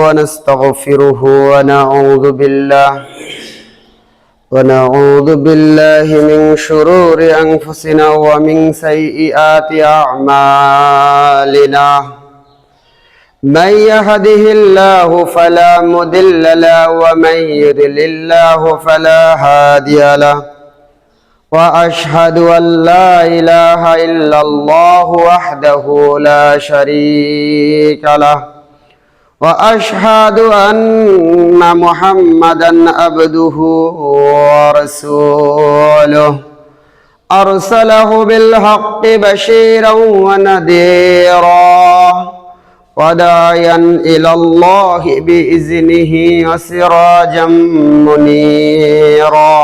ونستغفره ونعوذ بالله من شرور أنفسنا ومن سيئات أعمالنا من يهده الله فلا مضل له ومن يضلل الله فلا هادي له وأشهد أن لا إله إلا الله وحده لا شريك له وأشهد أن محمدا عبده ورسوله أرسله بالحق بشيرا ونذيرا وداعيا إلى الله بإذنه وسراجا منيرا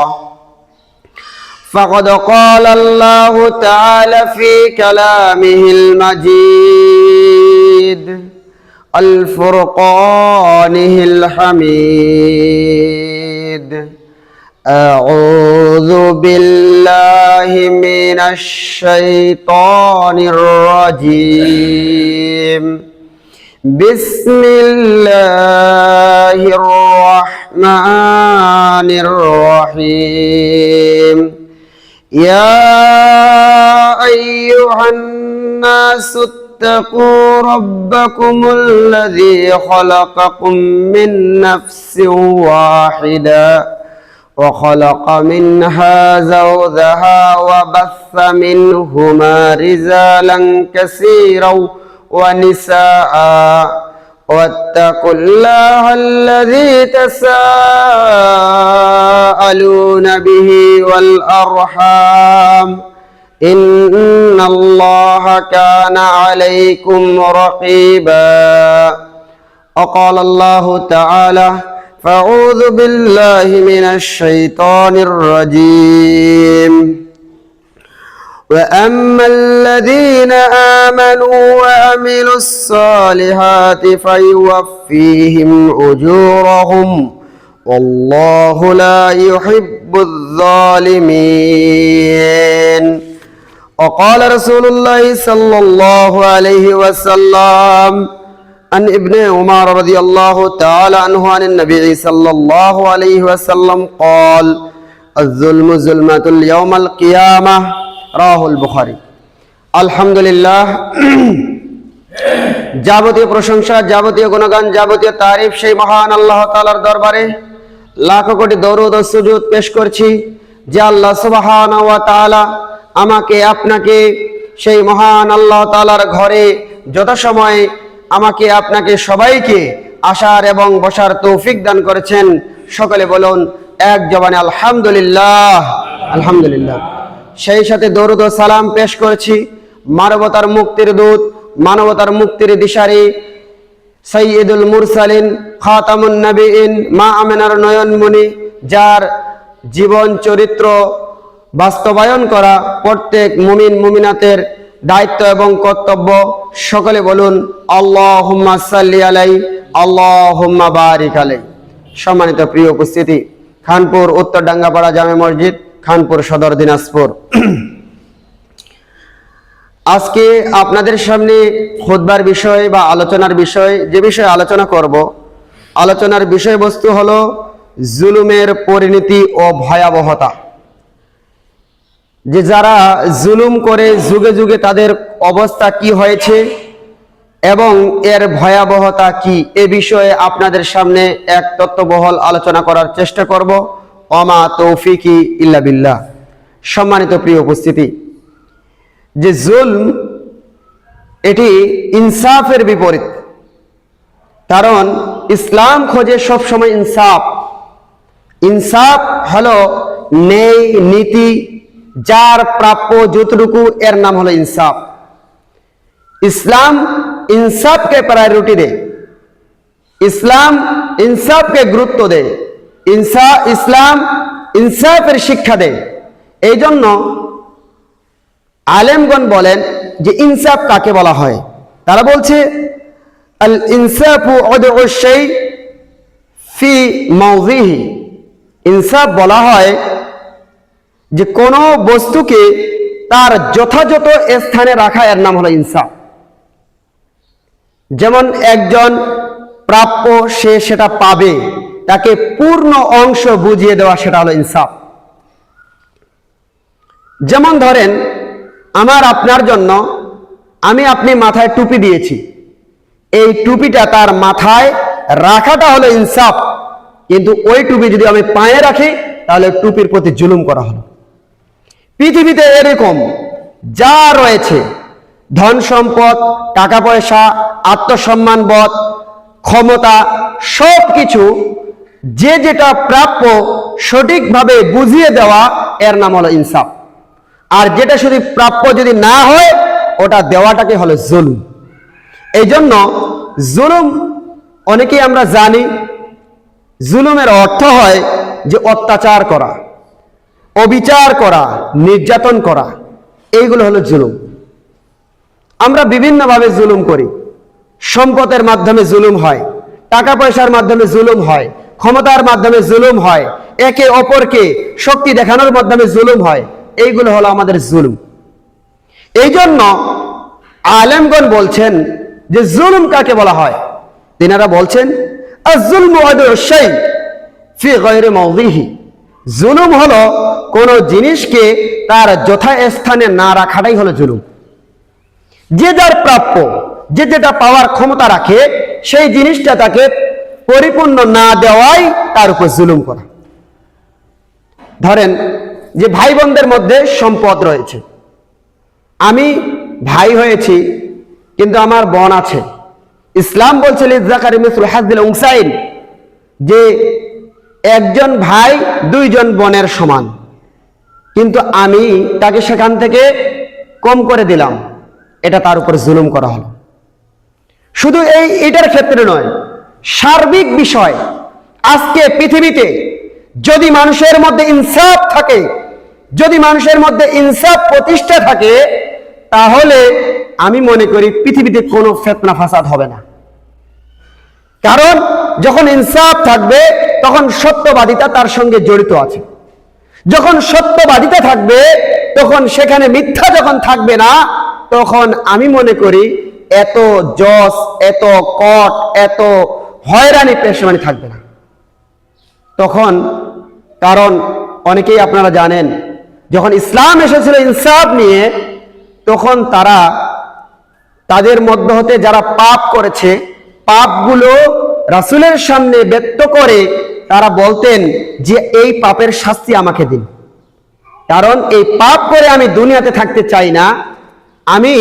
فقد قال الله تعالى في كلامه المجيد الفرقانه الحميد أعوذ بالله من الشيطان الرجيم بسم الله الرحمن الرحيم يا أيها الناس اتقوا ربكم الذي خلقكم من نفس واحدة وخلق منها زوجها وبث منهما رجالا كثيرا ونساء واتقوا الله الذي تساءلون به والأرحام إن الله كان عليكم رقيبا وقال الله تعالى فأعوذ بالله من الشيطان الرجيم وأما الذين آمنوا وعملوا الصالحات فيوفيهم أجورهم والله لا يحب الظالمين وقال رسول الله صلى الله عليه وسلم عن ابن عمر رضي الله تعالى عنه عن النبي صلى الله عليه وسلم قال الظلم ظلمة اليوم القيامة রাহুল বুখারী। আলহামদুলিল্লাহ, যাবতীয় প্রশংসা, যাবতীয় গুণগান, যাবতীয় তারিফ সেই মহান আল্লাহ তাআলার দরবারে লাখো কোটি দরুদ ও সুজুদ পেশ করছি যে আল্লাহ সুবহানাহু ওয়া তাআলা আমাকে আপনাকে সেই মহান আল্লাহ তাআলার ঘরে যথাসময় আমাকে আপনাকে সবাইকে আসার এবং বসার তৌফিক দান করেছেন। সকলে বলুন এক জবানে আলহামদুলিল্লাহ। আলহামদুলিল্লাহ। সেই সাথে দরুদ ও সালাম পেশ করেছি মানবতার মুক্তির দূত, মানবতার মুক্তির দিশারি সাইয়্যিদুল মুরসালিন খাতামুন নবীন মা আমিনার নয়নমণি, যার জীবন চরিত্র বাস্তবায়ন করা প্রত্যেক মুমিন মুমিনাতের দায়িত্ব এবং কর্তব্য। সকলে বলুন আল্লাহুম্মা সাল্লি আলাই, আল্লাহুম্মা বারিক আলাই। সম্মানিত প্রিয় উপস্থিতি, খানপুর উত্তর ডাঙ্গাপাড়া জামে মসজিদ, খানপুর সদর, দিনাজপুর। আজকে আপনাদের সামনে খুতবার বিষয় বা আলোচনার বিষয়, যে বিষয়ে আলোচনা করব, আলোচনার বিষয়বস্তু হলো জুলুমের পরিণতি ও ভয়াবহতা। যে যারা জুলুম করে যুগে যুগে তাদের অবস্থা কি হয়েছে এবং এর ভয়াবহতা কি, এ বিষয়ে আপনাদের সামনে এক তত্ত্ববহল আলোচনা করার চেষ্টা করব। ওমা তৌফিকি ইল্লা বিল্লাহ। সম্মানিত প্রিয় উপস্থিতি, যে জুলম এটি ইনসাফের বিপরীত, কারণ ইসলাম খোঁজে সবসময় ইনসাফ। ইনসাফ হলো ন্যায় নীতি, যার প্রাপ্য যতটুকু, এর নাম হলো ইনসাফ। ইসলাম ইনসাফকে প্রায়োরিটি দেয়, ইসলাম ইনসাফকে গুরুত্ব দেয়, ইসলাম ইনসাফের শিক্ষা দেয়। এই জন্য আলেমগণ বলেন যে ইনসাফ কাকে বলা হয়। তারা বলছে আল ইনসাফু ওয়াদউ শাই ফি মাওযিহি। ইনসাফ বলা হয় যে কোনো বস্তুকে তার যথাযথ স্থানে রাখা, এর নাম হলো ইনসাফ। যেমন একজন প্রাপ্য সে সেটা পাবে, তাকে পূর্ণ অংশ বুঝিয়ে দেওয়া, সেটা হলো ইনসাফ। যেমন ধরেন, আমার আপনার জন্য আমি আপনি মাথায় টুপি দিয়েছি, এই টুপিটা তার মাথায় রাখাটা হলো ইনসাফ, কিন্তু ওই টুপি যদি আমি পায়ে রাখি তাহলে টুপির প্রতি জুলুম করা হলো। পৃথিবীতে এরকম যা রয়েছে, ধন সম্পদ, টাকা পয়সা, আত্মসম্মানবোধ, ক্ষমতা, সব কিছু যে যেটা প্রাপ্য সঠিকভাবে বুঝিয়ে দেওয়া, এর নাম হলো ইনসাফ। আর যেটা শুধু প্রাপ্য যদি না হয়, ওটা দেওয়াটাকে হলো জুলুম। এই জন্য জুলুম অনেকেই আমরা জানি, জুলুমের অর্থ হয় যে অত্যাচার করা, অবিচার করা, নির্যাতন করা, এইগুলো হলো জুলুম। আমরা বিভিন্নভাবে জুলুম করি। সম্পদের মাধ্যমে জুলুম হয়, টাকা পয়সার মাধ্যমে জুলুম হয়, ক্ষমতার মাধ্যমে জুলুম হয়, একে অপরকে শক্তি দেখানোর মাধ্যমে জুলুম হয়। এইগুলো হলো আমাদের জুলুম। এই জন্য আলেমগণ বলছেন যে জুলুম কাকে বলা হয়। তিনারা বলছেন আয-যুলমু ওয়াদউ শাই ফি গায়রি মাওদিহি। জুলুম হলো কোন জিনিসকে তার যথাস্থানে না রাখাটাই হলো জুলুম। যে যার প্রাপ্য, যে যেটা পাওয়ার ক্ষমতা রাখে, সেই জিনিসটা তাকে পরিপূর্ণ না দেওয়াই তার উপর জুলুম করা। ধরেন যে ভাই বোনদের মধ্যে সম্পদ রয়েছে, আমি ভাই হয়েছি কিন্তু আমার বোন আছে। ইসলাম বলছে লিয-যাকারি মিসলু হাযযিল উনসাইন, যে একজন ভাই দুইজন বোনের সমান, কিন্তু আমি তাকে সেখান থেকে কম করে দিলাম, এটা তার উপর জুলুম করা হলো। শুধু এটার ক্ষেত্রে নয়, সার্বিক বিষয়। আজকে পৃথিবীতে যদি মানুষের মধ্যে ইনসাফ থাকে, যদি মানুষের মধ্যে ইনসাফ প্রতিষ্ঠা থাকে, তাহলে আমি মনে করি পৃথিবীতে কোনো ফিতনা ফাসাদ হবে না। কারণ যখন ইনসাফ থাকবে তখন সত্যবাদিতা তার সঙ্গে জড়িত আছে। যখন সত্যবাদিতা থাকবে তখন সেখানে মিথ্যা যখন থাকবে না, তখন আমি মনে করি এত জস, এত কট, এত হয়রানি পেশানি থাকবে না তখন। কারণ অনেকেই আপনারা জানেন, যখন ইসলাম এসেছিল ইনসাফ নিয়ে, তখন তাদের মধ্য হতে যারা পাপ করেছে, পাপগুলো রাসূলের সামনে ব্যক্ত করে তারা বলতেন যে এই পাপের শাস্তি আমাকে দিন, কারণ এই পাপ করে আমি দুনিয়াতে থাকতে চাই না, আমি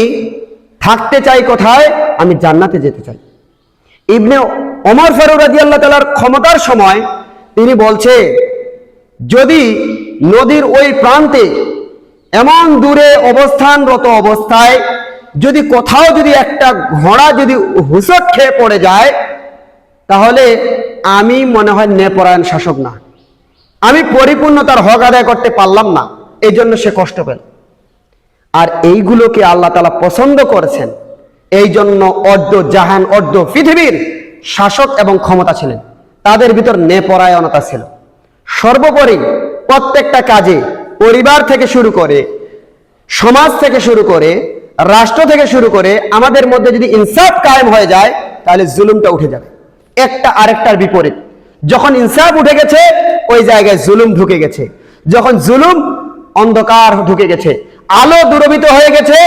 থাকতে চাই কোথায়? আমি জান্নাতে যেতে চাই। ইবনে ওমর ফারুক রাদিয়াল্লাহু তাআলার ক্ষমতার সময় তিনি বলছে, যদি নদীর ওই প্রান্তে এমন দূরে অবস্থানরত অবস্থায় যদি কোথাও যদি একটা ঘোড়া যদি হুঁচট খেয়ে পড়ে যায়, তাহলে আমি মনে হয় ন্যায়পরায়ণ শাসক না, আমি পরিপূর্ণ তার হক আদায় করতে পারলাম না, এই জন্য সে কষ্ট পেল। আর এইগুলোকে আল্লাহ তাআলা পছন্দ করেছেন, এই জন্য অর্ধ জাহান, অর্ধ পৃথিবীর শাসক এবং ক্ষমতা ছিলেন, তাদের ভিতর ন্যায়পরায়ণতা ছিল। সর্বোপরি প্রত্যেকটা কাজে, পরিবার থেকে শুরু করে, সমাজ থেকে শুরু করে, রাষ্ট্র থেকে শুরু করে, আমাদের মধ্যে যদি ইনসাফ কায়েম হয়ে যায়, তাহলে জুলুমটা উঠে যাবে। একটা আরেকটার বিপরীত। যখন ইনসাফ উঠে গেছে, ওই জায়গায় জুলুম ঢুকে গেছে। যখন জুলুম, অন্ধকার ঢুকে গেছে, আলো দূরভীত হয়ে গেছে,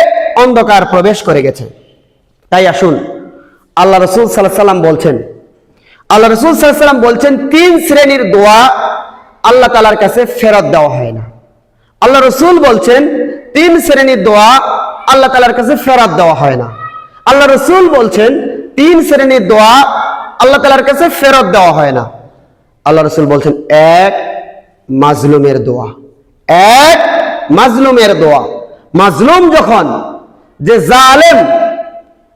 অন্ধকার প্রবেশ করে গেছে। তাই আসুন, আল্লাহ রাসূল সাল্লাল্লাহু আলাইহি ওয়াসাল্লাম বলছেন, আল্লাহ রাসূল সাল্লাল্লাহু আলাইহি ওয়াসাল্লাম বলছেন, 3 শ্রেণীর দোয়া আল্লাহ তাআলার কাছে ফেরত দেওয়া হয় না। আল্লাহ রাসূল বলছেন 3 শ্রেণীর দোয়া আল্লাহ তাআলার কাছে ফেরত দেওয়া হয় না। আল্লাহ রাসূল বলছেন 3 শ্রেণীর দোয়া আল্লাহ তাআলার কাছে ফেরত দেওয়া হয় না। আল্লাহ রাসূল বলছেন, 1 মাজলুমের দোয়া, 1 মাজলুমের দোয়া। মাজলুম যখন, যে জালেম,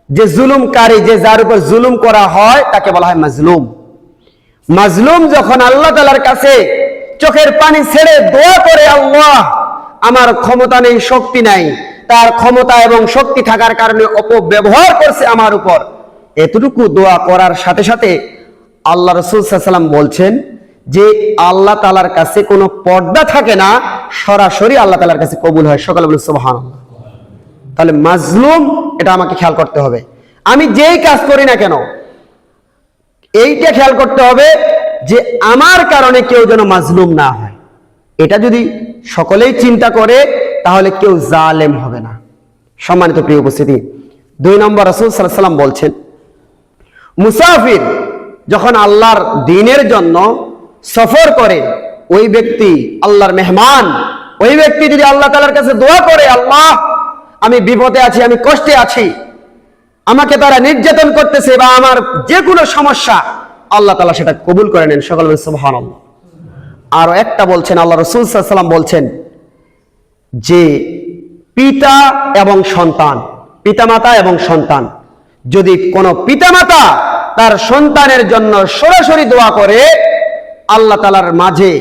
যে জুলুমকারী, যে যার উপর জুলুম করা হয়, তাকে বলা হয় মাজলুম। মাজলুম যখন আল্লাহ তাআলার কাছে চোখের পানি ছেড়ে দোয়া করে, আল্লাহ আমার ক্ষমতা নেই, শক্তি নাই, তার ক্ষমতা এবং শক্তি থাকার কারণে অপব্যবহার করছে আমার উপর, এতটুকু দোয়া করার সাথে সাথে আল্লাহ রাসূল সাল্লাল্লাহু আলাইহি ওয়াসাল্লাম বলছেন যে আল্লাহ তাআলার কাছে কোনো পর্দা থাকে না, সরাসরি আল্লাহ তাআলার কাছে কবুল হয়। সকলে বলুন সুবহানাল্লাহ। তাহলে মাজলুম, এটা আমাকে খেয়াল করতে হবে। আমি যেই কাজ করি না কেন, এইটা খেয়াল করতে হবে যে আমার কারণে কেউ যেন মাজলুম না হয়। এটা যদি সকলেই চিন্তা করে তাহলে কেউ জালেম হবে না। সম্মানিত প্রিয় উপস্থিতি, 2 নম্বর রাসূল সাল্লাল্লাহু আলাইহি ওয়াসাল্লাম বলছেন, মুসাফির যখন আল্লাহর দ্বীনের জন্য সফর করে, ওই ব্যক্তি আল্লাহর মেহমান, ওই ব্যক্তি যদি আল্লাহ তাআলার কাছে দোয়া করে, আল্লাহ আমি বিপদে আছি, আমি কষ্টে আছি, আমাকে তারা নির্যাতন করতেছে বা আমার যে কোনো সমস্যা, আল্লাহ তাআলা সেটা কবুল করে নেন। সকলে বলেন সুবহানাল্লাহ। আর একটা বলছেন, আল্লাহ রাসূল সাল্লাল্লাহু আলাইহি ওয়াসাল্লাম বলছেন যে পিতা এবং সন্তান, পিতামাতা এবং সন্তান, যদি কোনো পিতামাতা তার সন্তানের জন্য সরাসরি দোয়া করে, আল্লাহ তাআলার মাঝে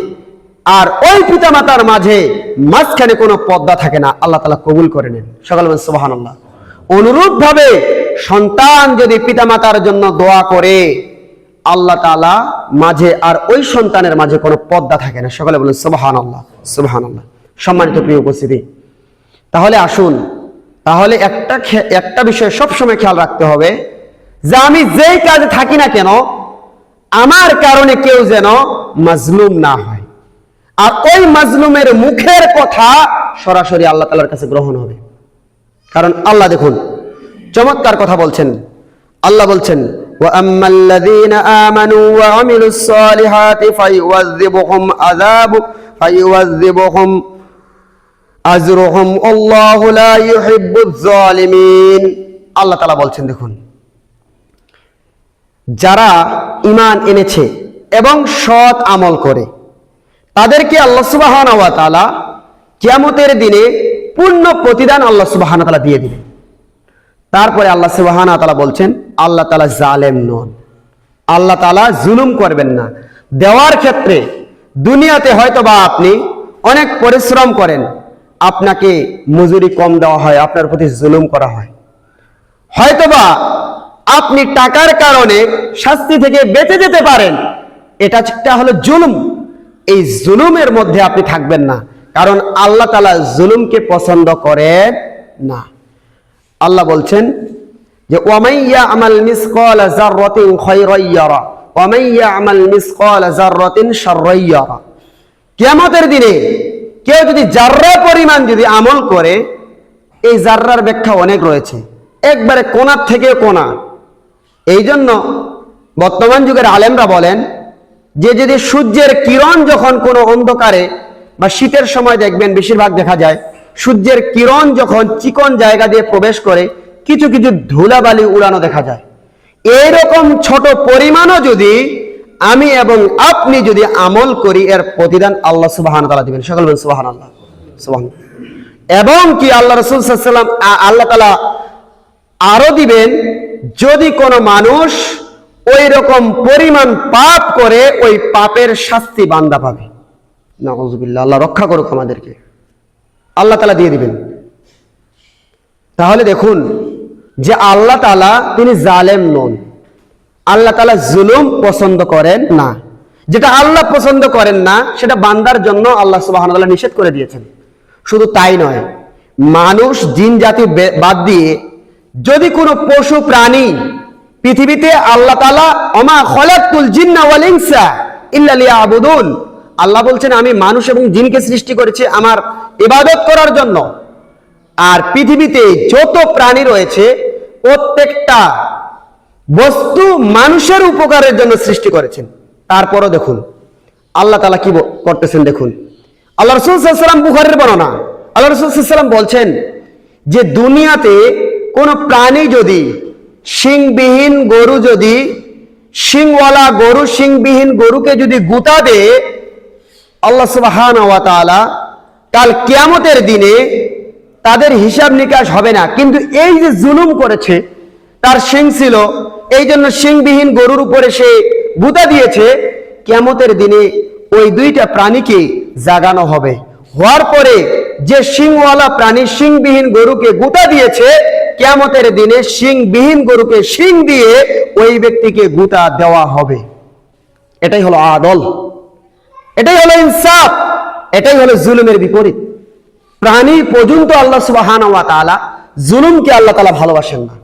আর ওই পিতামাতার মাঝে মাঝখানে কোনো পর্দা থাকে না, আল্লাহ তাআলা কবুল করে নেন। সকলে বলেন সুবহানাল্লাহ। অনুরূপভাবে সন্তান যদি পিতামাতার জন্য দোয়া করে, আল্লাহ তাআলা মাঝে আর ওই সন্তানের মাঝে কোনো পর্দা থাকে না। সকলে বলেন সুবহানাল্লাহ, সুবহানাল্লাহ। সম্মানিত প্রিয় উপস্থিতি, তাহলে আসুন, তাহলে একটা বিষয় সবসময় খেয়াল রাখতে হবে যে আমি যেই কাজে থাকি না কেন, আমার কারণে কেউ যেন মাজলুম না হয়, আর ওই মাজলুমের মুখের কথা সরাসরি আল্লাহ তাআলার কাছে গ্রহণ হবে। কারণ আল্লাহ দেখুন চমৎকার কথা বলছেন। আল্লাহ বলছেন, ওয়া আম্মাল্লাযীনা আমানু ওয়া আমিলুস সালিহাতি ফায়ুযিবুহুম আজরুহুম আল্লাহু লা ইউহিব্বুয যালিমিন। আল্লাহ তাআলা বলছেন, দেখুন, যারা ঈমান এনেছে এবং সৎ আমল করে, তাদেরকে আল্লাহ সুবহানাহু ওয়া তাআলা কিয়ামতের দিনে পূর্ণ প্রতিদান আল্লাহ সুবহানাহু ওয়া তাআলা দিয়ে দিবেন। তারপরে আল্লাহ সুবহানাহু ওয়া তাআলা বলছেন, আল্লাহ তাআলা জালেম নন, আল্লাহ তাআলা জুলুম করবেন না। দেওয়ার ক্ষেত্রে দুনিয়াতে হয়তোবা আপনি অনেক পরিশ্রম করেন, আপনাকে মজুরি কম দেওয়া হয়, আপনার প্রতি জুলুম করা হয়। হয়তোবা আপনি টাকার কারণে শাস্তি থেকে বেঁচে যেতে পারেন, এটা হলো জুলুম। এই জুলুমের মধ্যে আপনি থাকবেন না, কারণ আল্লাহ তাআলা জুলুমকে পছন্দ করেন না। আল্লাহ বলছেন যে ওয়ামান ইয়ামাল মিসকালা যাররাতিন খায়রান ইয়ারা ওয়ামান ইয়ামাল মিসকালা যাররাতিন শাররান ইয়ারা। কিয়ামতের দিনে কেউ যদি জাররা পরিমাণ যদি আমল করে, এই জাররার ব্যাখ্যা অনেক রয়েছে, একবারে কোণার থেকে কোণা। এই জন্য বর্তমান যুগের আলেমরা বলেন যে যদি সূর্যের কিরণ যখন কোনো অন্ধকারে বা শীতের সময় দেখবেন বেশিরভাগ দেখা যায়, সূর্যের কিরণ যখন চিকন জায়গা দিয়ে প্রবেশ করে, কিছু কিছু ধুলাবালি উড়ানো দেখা যায়। এইরকম ছোট পরিমাণও যদি আমি এবং আপনি যদি আমল করি, এর প্রতিদান আল্লাহ সুবহানাহু ওয়া তাআলা দিবেন। সকলে বলেন সুবহানাল্লাহ, সুবহানাল্লাহ। এবং কি আল্লাহ রাসূল সাল্লাল্লাহু আলাইহি ওয়াসাল্লাম আল্লাহ তাআলা আরো দিবেন, যদি কোনো মানুষ ওই রকম পরিমাণ পাপ করে, ওই পাপের শাস্তি বান্দা পাবে। নাউযুবিল্লাহ, আল্লাহ রক্ষা করুক আমাদেরকে, আল্লাহ তাআলা দিয়ে দিবেন। তাহলে দেখুন যে আল্লাহ তাআলা তিনি জালেম নন, আল্লাহ তাআলা জুলুম পছন্দ করেন না। যেটা আল্লাহ পছন্দ করেন না সেটা বান্দার জন্য আল্লাহ সুবহানাহু ওয়া তাআলা নিষেধ করে দিয়েছেন। শুধু তাই নয়, মানুষ জিন জাতি বাদ দিয়ে যদি কোনো পশু প্রাণী পৃথিবীতে, আল্লাহ তাআলা ওমা খলাকতুল জিন্না ওয়াল ইনসা ইল্লা লিয়াবুদুন, আল্লাহ বলছেন আমি মানুষ এবং জিনকে সৃষ্টি করেছি আমার ইবাদত করার জন্য। আর পৃথিবীতে যত প্রাণী রয়েছে প্রত্যেকটা বস্তু মানুষের উপকারের জন্য সৃষ্টি করেছেন। তারপরও দেখুন আল্লাহ তাআলা কি করতেছেন, দেখুন আল্লাহ রাসূল সাল্লাল্লাহু আলাইহি ওয়াসাল্লাম, বুখারীর বর্ণনা, আল্লাহ রাসূল সাল্লাল্লাহু আলাইহি ওয়াসাল্লাম বলছেন যে দুনিয়াতে কোনো প্রাণী যদি শিংবিহীন গরু, যদি শিংওয়ালা গরু শিংবিহীন গরুকে যদি গুতা দেয়, আল্লাহ সুবহানাহু ওয়া তাআলা কাল কিয়ামতের দিনে তাদের হিসাব নিকাশ হবে না। কিন্তু এই যে জুলুম করেছে, তার শিং ছিল, এই জন্য শিংবিহীন গরুর উপরে সে গুতা দিয়েছে, কিয়ামতের দিনে ওই দুইটা প্রাণীকে জাগানো হবে। হওয়ার পরে যে শিংওয়ালা প্রাণী শিংবিহীন গরুকে গুতা দিয়েছে, কিয়ামতের দিনে শিংবিহীন গরুকে শিং দিয়ে ওই ব্যক্তিকে গুতা দেওয়া হবে। এটাই হলো আদল, এটাই হলো ইনসাফ, এটাই হলো জুলুমের বিপরীত। প্রাণী পর্যন্ত আল্লাহ সুবহানাহু ওয়া তাআলা জুলুমকে আল্লাহ তাআলা ভালোবাসেন না।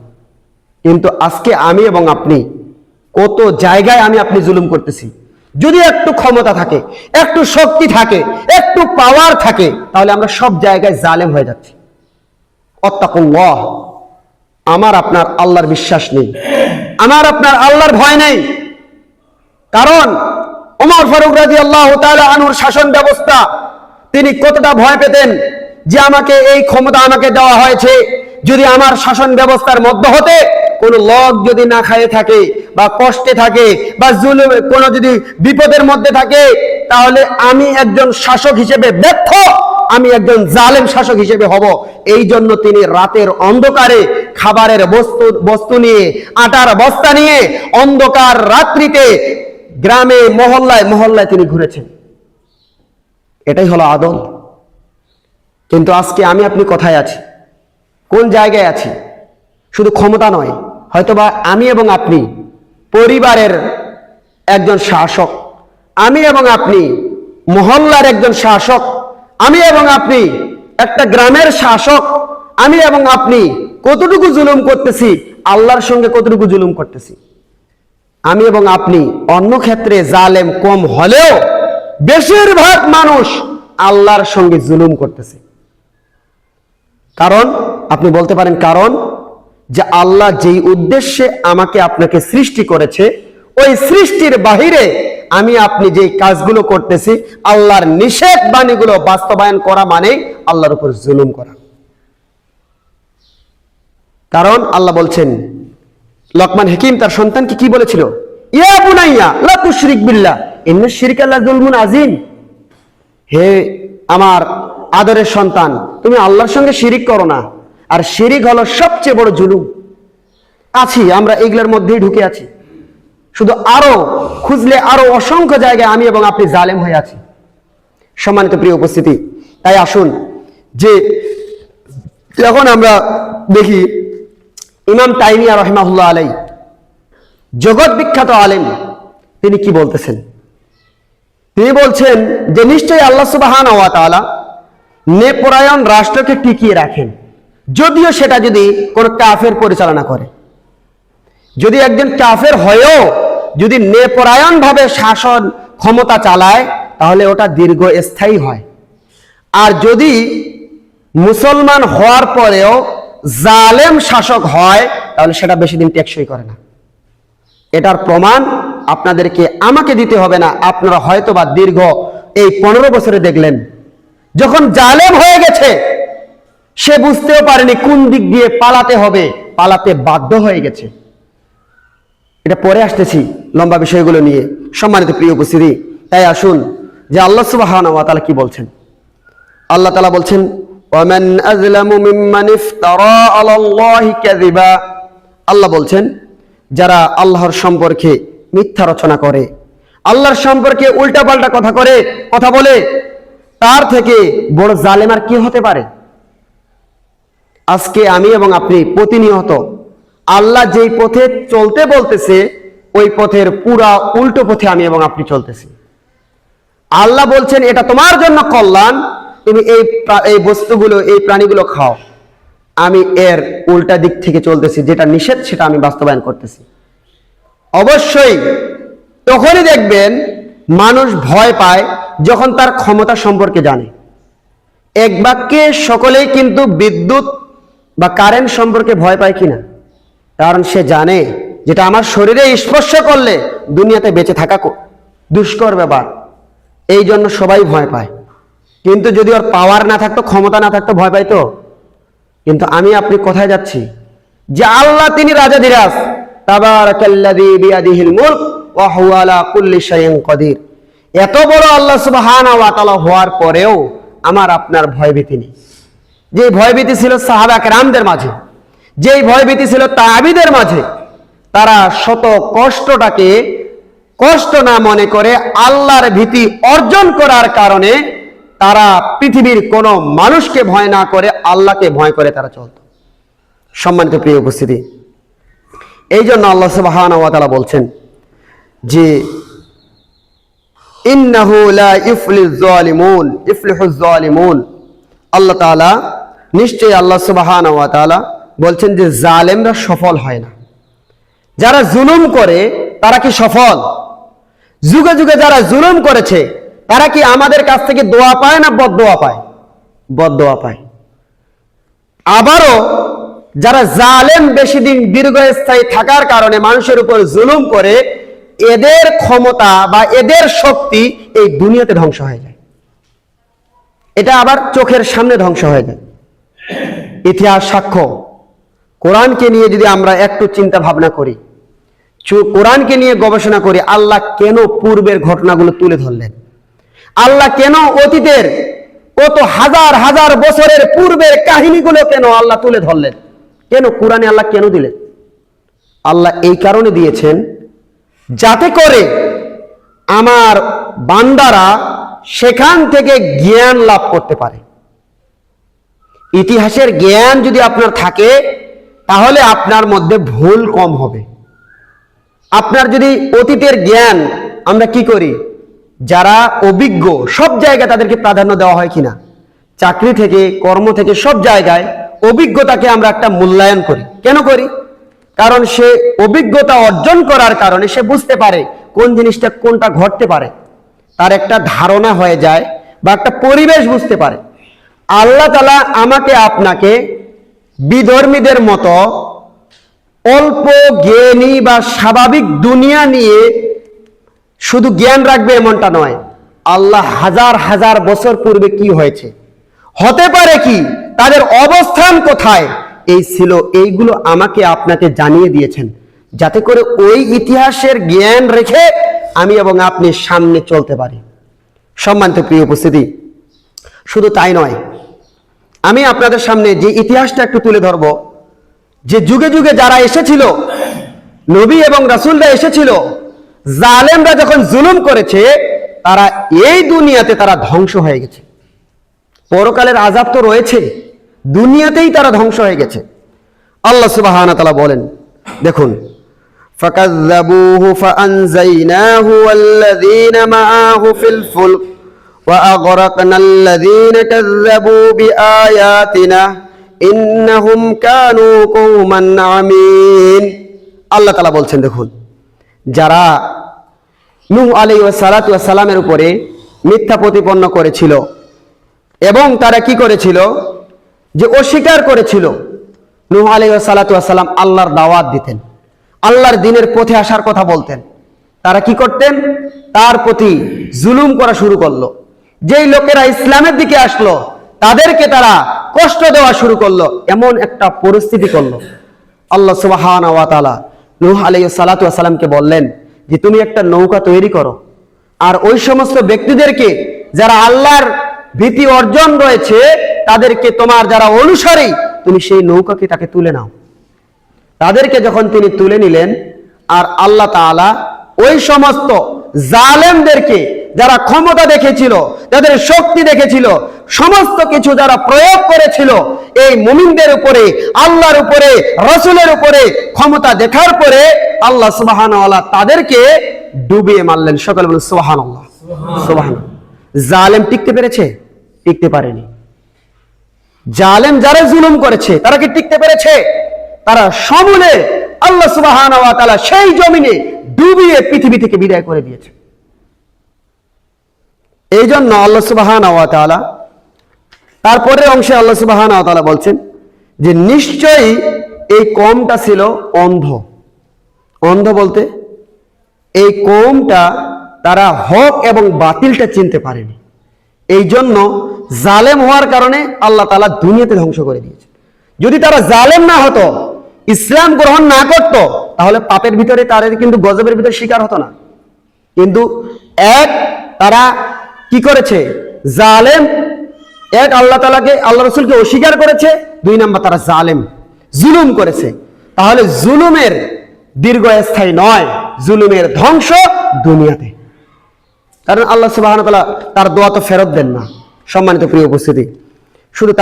কিন্তু আজকে আমি এবং আপনি কত জায়গায় আমি আপনি জুলুম করতেছি। যদি একটু ক্ষমতা থাকে, একটু শক্তি থাকে, একটু পাওয়ার থাকে, তাহলে আমরা সব জায়গায় জালেম হয়ে যাচ্ছি। ওয়াত্তাকুল্লাহ, আমার আপনার আল্লাহর বিশ্বাস নেই, আমার আপনার আল্লাহর ভয় নেই। কারণ ওমর ফারুক রাদিয়াল্লাহু তাআলা আনহুর শাসন ব্যবস্থা, তিনি কতটা ভয় পেতেন যে আমাকে এই ক্ষমতা আমাকে দেওয়া হয়েছে, যদি আমার শাসন ব্যবস্থার মধ্য হতে কোন লোক যদি না খায়ে থাকে বা কষ্টে থাকে বা জুলুম কোন যদি বিপদের মধ্যে থাকে, তাহলে আমি একজন শাসক হিসেবে ব্যর্থ, আমি একজন জালেম শাসক হিসেবে হব। এই জন্য তিনি রাতের অন্ধকারে খাবারের বস্তু নিয়ে, আটার বস্তা নিয়ে অন্ধকার রাত্রিতে গ্রামে মহল্লায় মহল্লায় তিনি ঘুরেছেন। এটাই হলো আদল। কিন্তু আজকে আমি আপনি কোথায় আছি, কোন জায়গায় আছি? শুধু ক্ষমতা নয়, হয়তোবা আমি এবং আপনি পরিবারের একজন শাসক, আমি এবং আপনি মহল্লার একজন শাসক, আমি এবং আপনি একটা গ্রামের শাসক, আমি এবং আপনি কতটুকু জুলুম করতেছি, আল্লাহর সঙ্গে কতটুকু জুলুম করতেছি। আমি এবং আপনি অন্য ক্ষেত্রে জালেম কম হলেও বেশিরভাগ মানুষ আল্লাহর সঙ্গে জুলুম করতেছে। কারণ আপনি বলতে পারেন, কারণ যে আল্লাহ যেই উদ্দেশ্যে আমাকে আপনাকে সৃষ্টি করেছে, ওই সৃষ্টির বাহিরে আমি আপনি যে কাজগুলো করতেছি, আল্লাহর নিষেধ বাণীগুলো বাস্তবায়ন করা মানে আল্লাহর উপর জুলুম করা। কারণ আল্লাহ বলছেন, লোকমান হাকিম তার সন্তানকে কি বলেছিল? ইয়া বুনাইয়া লা তুশরিক বিল্লাহ ইন্না শিরকা লাযুলমুন আযীম। হে আমার আদরের সন্তান, তুমি আল্লাহর সঙ্গে শিরিক করো না, আর শিরিক হলো সবচেয়ে বড় জুলুম। আছি আমরা এগুলোর মধ্যেই ঢুকে আছি, শুধু আরো খুঁজলে আরো অসংখ্য জায়গায় আমি এবং আপনি জালেম হয়ে আছি। সম্মানিত প্রিয় উপস্থিতি, তাই আসুন যে যখন আমরা দেখি ইমাম তাইমিয়া রাহিমাহুল্লাহ আলাইহি, জগৎ বিখ্যাত আলেম, তিনি কি বলতেছেন? তিনি বলছেন যে নিশ্চয়ই আল্লাহ সুবহানাহু ওয়া তাআলা নেপরায়ণ রাষ্ট্রকে টিকিয়ে রাখেন, যদিও সেটা যদি কোন কাফের পরিচালনা করে। যদি একজন কাফের হয়েও যদি নেপরায়ণ ভাবে শাসন ক্ষমতা চালায়, তাহলে ওটা দীর্ঘস্থায়ী হয়। আর যদি মুসলমান হওয়ার পরেও জালেম শাসক হয়, তাহলে সেটা বেশি দিন টেকসই করে না। এটার প্রমাণ আপনাদেরকে আমাকে দিতে হবে না, আপনারা হয়তোবা দীর্ঘ এই 15 বছরে দেখলেন, যখন জালেম হয়ে গেছে সে বুঝতেও পারেনি কোন দিক দিয়ে পালাতে হবে, পালাতে বাধ্য হয়ে গেছে। এটা পরে আসতেছি লম্বা বিষয়গুলো নিয়ে। সম্মানিত প্রিয় উপস্থিতি, তাই আসুন যে আল্লাহ সুবহানাহু ওয়া তাআলা কি বলছেন। আল্লাহ তাআলা বলছেন, ওয়ামান আযলামু মিম্মান ইফতারা আলাল্লাহি কাযিবা। আল্লাহ বলছেন, যারা আল্লাহর সম্পর্কে মিথ্যা রচনা করে, আল্লাহর সম্পর্কে উল্টাপাল্টা কথা বলে, তার থেকে বড় জালেম আর কি হতে পারে? আজকে আমি এবং আপনি প্রতিনিয়ত আল্লাহ যেই পথে চলতে বলতেছে, ওই পথের পুরা উল্টো পথে আমি এবং আপনি চলতেছি। আল্লাহ বলছেন এটা তোমার জন্য কল্যাণ, তুমি এই বস্তুগুলো, এই প্রাণীগুলো খাও। আমি এর উল্টা দিক থেকে চলতেছি, যেটা নিষেধ সেটা আমি বাস্তবায়ন করতেছি। অবশ্যই তখনই দেখবেন মানুষ ভয় পায় যখন তার ক্ষমতা সম্পর্কে জানে। এক বাক্যে সকলেই কিন্তু বিদ্যুৎ বা কারেন্ট সম্পর্কে ভয় পায় কিনা? কারণ সে জানে যেটা আমার শরীরে স্পর্শ করলে দুনিয়াতে বেঁচে থাকা দুষ্কর ব্যাপার, এই জন্য সবাই ভয় পায়। কিন্তু যদি ওর পাওয়ার না থাকতো, ক্ষমতা না থাকতো, ভয় পাইতো? কিন্তু আমি আপনি কোথায় যাচ্ছি? যে আল্লাহ তিনি রাজাধিরাজ, তাবারাকাল্লাযী বিয়াদিহিল মুলক ওয়া হুয়া আলা কুল্লি শাইইন কাদির। এত বড় আল্লাহ সুবহানাহু ওয়া তাআলা হওয়ার পরেও আমার আপনার ভয়ভীতি নেই। যে ভয়ভীতি ছিল সাহাবা কেরামদের মাঝে, যেই ভয়ভীতি ছিল তাবিদের মাঝে, তারা শত কষ্টটাকে কষ্ট না মনে করে আল্লাহর ভীতি অর্জন করার কারণে তারা পৃথিবীর কোন মানুষকে ভয় না করে আল্লাহকে ভয় করে তারা চলত। সম্মানিত প্রিয় উপস্থিতি, এই জন্য আল্লাহ সুবহানাহু ওয়া তাআলা বলছেন যে ইন্নাহু লা ইফলিহুজ জালিমুন। আল্লাহ তাআলা, নিশ্চয়ই আল্লাহ সুবহানাহু ওয়া তাআলা বলছেন যে জালেমরা সফল হয় না। যারা জুলুম করে তারা কি সফল? যুগে যুগে যারা জুলুম করেছে তারা কি আমাদের কাছ থেকে দোয়া পায় না বদদোয়া পায়? বদদোয়া পায়। আবারও যারা জালেম বেশি দিন দীর্ঘস্থায়ী থাকার কারণে মানুষের উপর জুলুম করে, এদের ক্ষমতা বা এদের শক্তি এই দুনিয়াতে ধ্বংস হয়ে যায়। এটা আবার চোখের সামনে ধ্বংস হয়ে যায়। ইতিহাস সাক্ষ্য। কোরআনকে নিয়ে যদি আমরা একটু চিন্তা ভাবনা করি, কোরআনকে নিয়ে গবেষণা করি, আল্লাহ কেন পূর্বের ঘটনাগুলো তুলে ধরলেন? আল্লাহ কেন অতীতের কত হাজার হাজার বছরের পূর্বের কাহিনীগুলো কেন আল্লাহ তুলে ধরলেন? কেন কোরআনে আল্লাহ কেন দিলেন? আল্লাহ এই কারণে দিয়েছেন যাতে করে আমার বান্দারা সেখান থেকে জ্ঞান লাভ করতে পারে। ইতিহাসের জ্ঞান যদি আপনার থাকে তাহলে আপনার মধ্যে ভুল কম হবে। আপনার যদি অতীতের জ্ঞান, আমরা কি করি, যারা অভিজ্ঞ সব জায়গায় তাদেরকে প্রাধান্য দেওয়া হয় কিনা? চাকরি থেকে, কর্ম থেকে সব জায়গায় অভিজ্ঞতাকে আমরা একটা মূল্যায়ন করি। কেন করি? কারণ সে অভিজ্ঞতা অর্জন করার কারণে সে বুঝতে পারে কোন জিনিসটা কোনটা ঘটতে পারে, তার একটা ধারণা হয়ে যায় বা একটা পরিবেশ বুঝতে পারে। আল্লাহ তাআলা আমাকে আপনাকে বিধর্মীদের মতো অল্প জ্ঞানী বা স্বাভাবিক দুনিয়া নিয়ে শুধু জ্ঞান রাখবে এমনটা নয়। আল্লাহ হাজার হাজার বছর পূর্বে কি হয়েছে, হতে পারে কি, তাদের অবস্থান কোথায়, এই ছিল, এইগুলো আমাকে আপনাকে জানিয়ে দিয়েছেন যাতে করে ওই ইতিহাসের জ্ঞান রেখে আমি এবং আপনি সামনে চলতে পারি। সম্মানিত প্রিয় উপস্থিতি, শুধু তাই নয়, আমি আপনাদের সামনে যে ইতিহাসটা একটু তুলে ধরব, যে যুগে যুগে যারা এসেছিল, নবী এবং রাসূলরা এসেছিল, জালেমরা যখন জুলুম করেছে তারা এই দুনিয়াতে তারা ধ্বংস হয়ে গেছে। পরকালের আযাব তো রয়েছে, দুনিয়াতেই তারা ধ্বংস হয়ে গেছে। আল্লাহ সুবহানাহু ওয়া তাআলা বলেন, দেখুন, ফাকাযযাবুহু ফাআনজাইনাহু ওয়াল্লাযীনা মাআহু ফিল ফুলক ওয়া আগরাকনাল্লাযীনা কাযযাবু বিআয়াতিনা ইন্নাহুম কানু কওমান আমিন। আল্লাহ তাআলা বলছেন, দেখুন, যারা নূহ আলাইহিস সালাতু ওয়াস সালামের উপরে মিথ্যা প্রতিপন্ন করেছিল এবং তারা কি করেছিল, যে অস্বীকার করেছিল। নূহ আলাইহিস সালাতু ওয়াস সালাম আল্লাহর দাওয়াত দিতেন, আল্লাহর দ্বীনের পথে আসার কথা বলতেন। তারা কি করতেন, তার প্রতি জুলুম করা শুরু করলো। যেই লোকেরা ইসলামের দিকে আসলো তাদেরকে তারা কষ্ট দেওয়া শুরু করলো, এমন একটা পরিস্থিতি করলো। আল্লাহ সুবহানাহু ওয়া তাআলা নূহ আলাইহিস সালাতু ওয়াস সালামকে বললেন যে তুমি একটা নৌকা তৈরি করো, আর ওই সমস্ত ব্যক্তিদেরকে যারা আল্লাহর ভীতি অর্জন রয়েছে তাদেরকে, তোমার যারা অনুসারী, তুমি সেই নৌকাকে তাকে তুলে নাও। তাদেরকে যখন তিনি তুলে নিলেন, আর আল্লাহ তাআলা ওই সমস্ত জালেমদেরকে, যারা ক্ষমতা দেখেছিল, যাদের শক্তি দেখেছিল, সমস্ত কিছু যারা প্রয়োগ করেছিল এই মুমিনদের উপরে, আল্লাহর উপরে, রাসূলের উপরে ক্ষমতা দেখার পরে আল্লাহ সুবহানাহু ওয়া তাআলা তাদেরকে ডুবিয়ে মারলেন। সকলে বলুন সুবহানাল্লাহ, সুবহানাল্লাহ। জালেম টিকতে পেরেছে? টিকতে পারেনি। জালেম যারা জুলুম করেছে তারা কি টিকতে পেরেছে? তারা সমূলে আল্লাহ সুবহানাহু ওয়া তাআলা সেই জমিনে ডুবিয়ে পৃথিবী থেকে বিদায় করে দিয়েছে। এই জন্য আল্লাহ সুবহানাহু ওয়া তাআলা তারপরের অংশে আল্লাহ সুবহানাহু ওয়া তাআলা বলছেন যে নিশ্চয়ই এই কওমটা ছিল অন্ধ। অন্ধ বলতে এই কওমটা তারা হক এবং বাতিলটা চিনতে পারেনি। এই জন্য জালেম হওয়ার কারণে আল্লাহ তাআলা দুনিয়াতে ধ্বংস করে দিয়েছে। যদি তারা জালেম না হতো, ইসলাম গ্রহণ না করত, তাহলে পাপের ভিতরে তারা কিন্তু গজবের ভিতরে শিকার হতো না। কিন্তু এক, তারা কি করেছে, জালেম, এক আল্লাহ তাআলাকে, আল্লাহ রাসূলকে অস্বীকার করেছে, দুই নাম্বার তারা জালেম, জুলুম করেছে। তাহলে জুলুমের দীর্ঘস্থায়ী নয়, জুলুমের ধ্বংস দুনিয়াতে। কারণ আল্লাহ সুবহানাহু ওয়া তাআলা তার দোয়া তো ফেরত দেন না। সম্মানিত প্রিয় উপস্থিতি, শুধু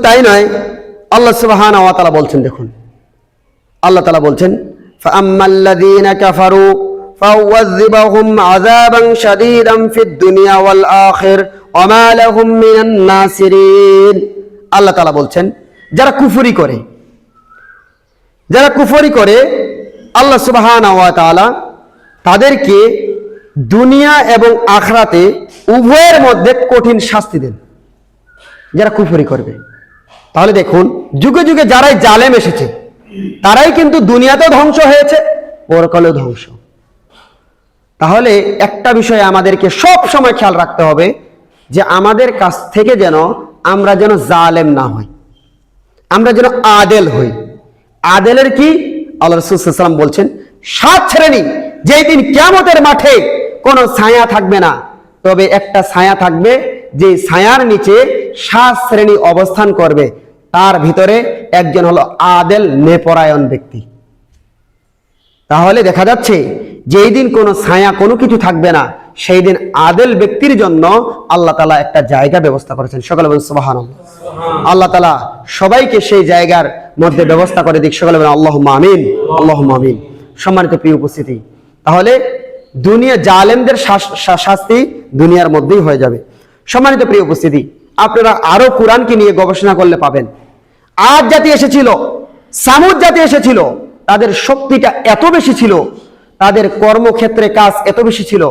তাই নয়, আল্লাহ সুবহানাহু ওয়া তাআলা বলছেন, দেখুন, আল্লাহ তাআলা বলছেন, ফাআম্মাল্লাযীনা কাফারু ফাউযিবহুম আযাবান শাদীদান ফিদ দুনিয়া ওয়াল আখির ওয়া মা লাহুম মিনান নাসিরিন। আল্লাহ তাআলা বলছেন, যারা কুফরি করে, যারা কুফরি করে আল্লাহ সুবহানাহু ওয়া তাআলা তাদেরকে দুনিয়া এবং আখিরাতে উভয়ের মধ্যে কঠিন শাস্তি দেন যারা কুফরি করবে। তাহলে দেখুন, যুগে যুগে যারাই জালেম এসেছে তারাই কিন্তু দুনিয়াতেও ধ্বংস হয়েছে, পরকালেও ধ্বংস। তাহলে একটা বিষয় আমাদেরকে সব সময় খেয়াল রাখতে হবে যে আমাদের কাছ থেকে যেন আমরা যেন জালেম না হই, আমরা যেন আদেল হই। আদেলের কি? আল্লাহ রাসূল সাল্লাল্লাহু আলাইহি ওয়াসাল্লাম বলছেন 7 শ্রেণী, যেই দিন কিয়ামতের মাঠে কোনো ছায়া থাকবে না, তবে একটা ছায়া থাকবে, যে ছায়ার নিচে 7 শ্রেণী অবস্থান করবে। তার ভিতরে একজন হলো আদেল নেপরায়ণ ব্যক্তি। তাহলে দেখা যাচ্ছে যেই দিন কোনো ছায়া কোনো কিছু থাকবে না, সেই দিন আদেল ব্যক্তির জন্য আল্লাহ তাআলা একটা জায়গা ব্যবস্থা করেছেন। সকলে বলেন সুবহানাল্লাহ। আল্লাহ তাআলা সবাইকে সেই জায়গার মধ্যে ব্যবস্থা করে দিক। সকলে বলেন আল্লাহুম্মা আমিন, আল্লাহুম্মা আমিন। সম্মানিত প্রিয় উপস্থিতি, তাহলে দুনিয়া জালেমদের শাস্তি দুনিয়ার মধ্যেই হয়ে যাবে। সম্মানিত প্রিয় উপস্থিতি, আপনারা আরো কোরআনকে নিয়ে গবেষণা করলে পাবেন, আদ জাতি এসেছিল, সামুদ জাতি এসেছিল, তাদের শক্তিটা এত বেশি ছিল, তাদের কর্মক্ষেত্রে কাজ এত বেশি ছিল,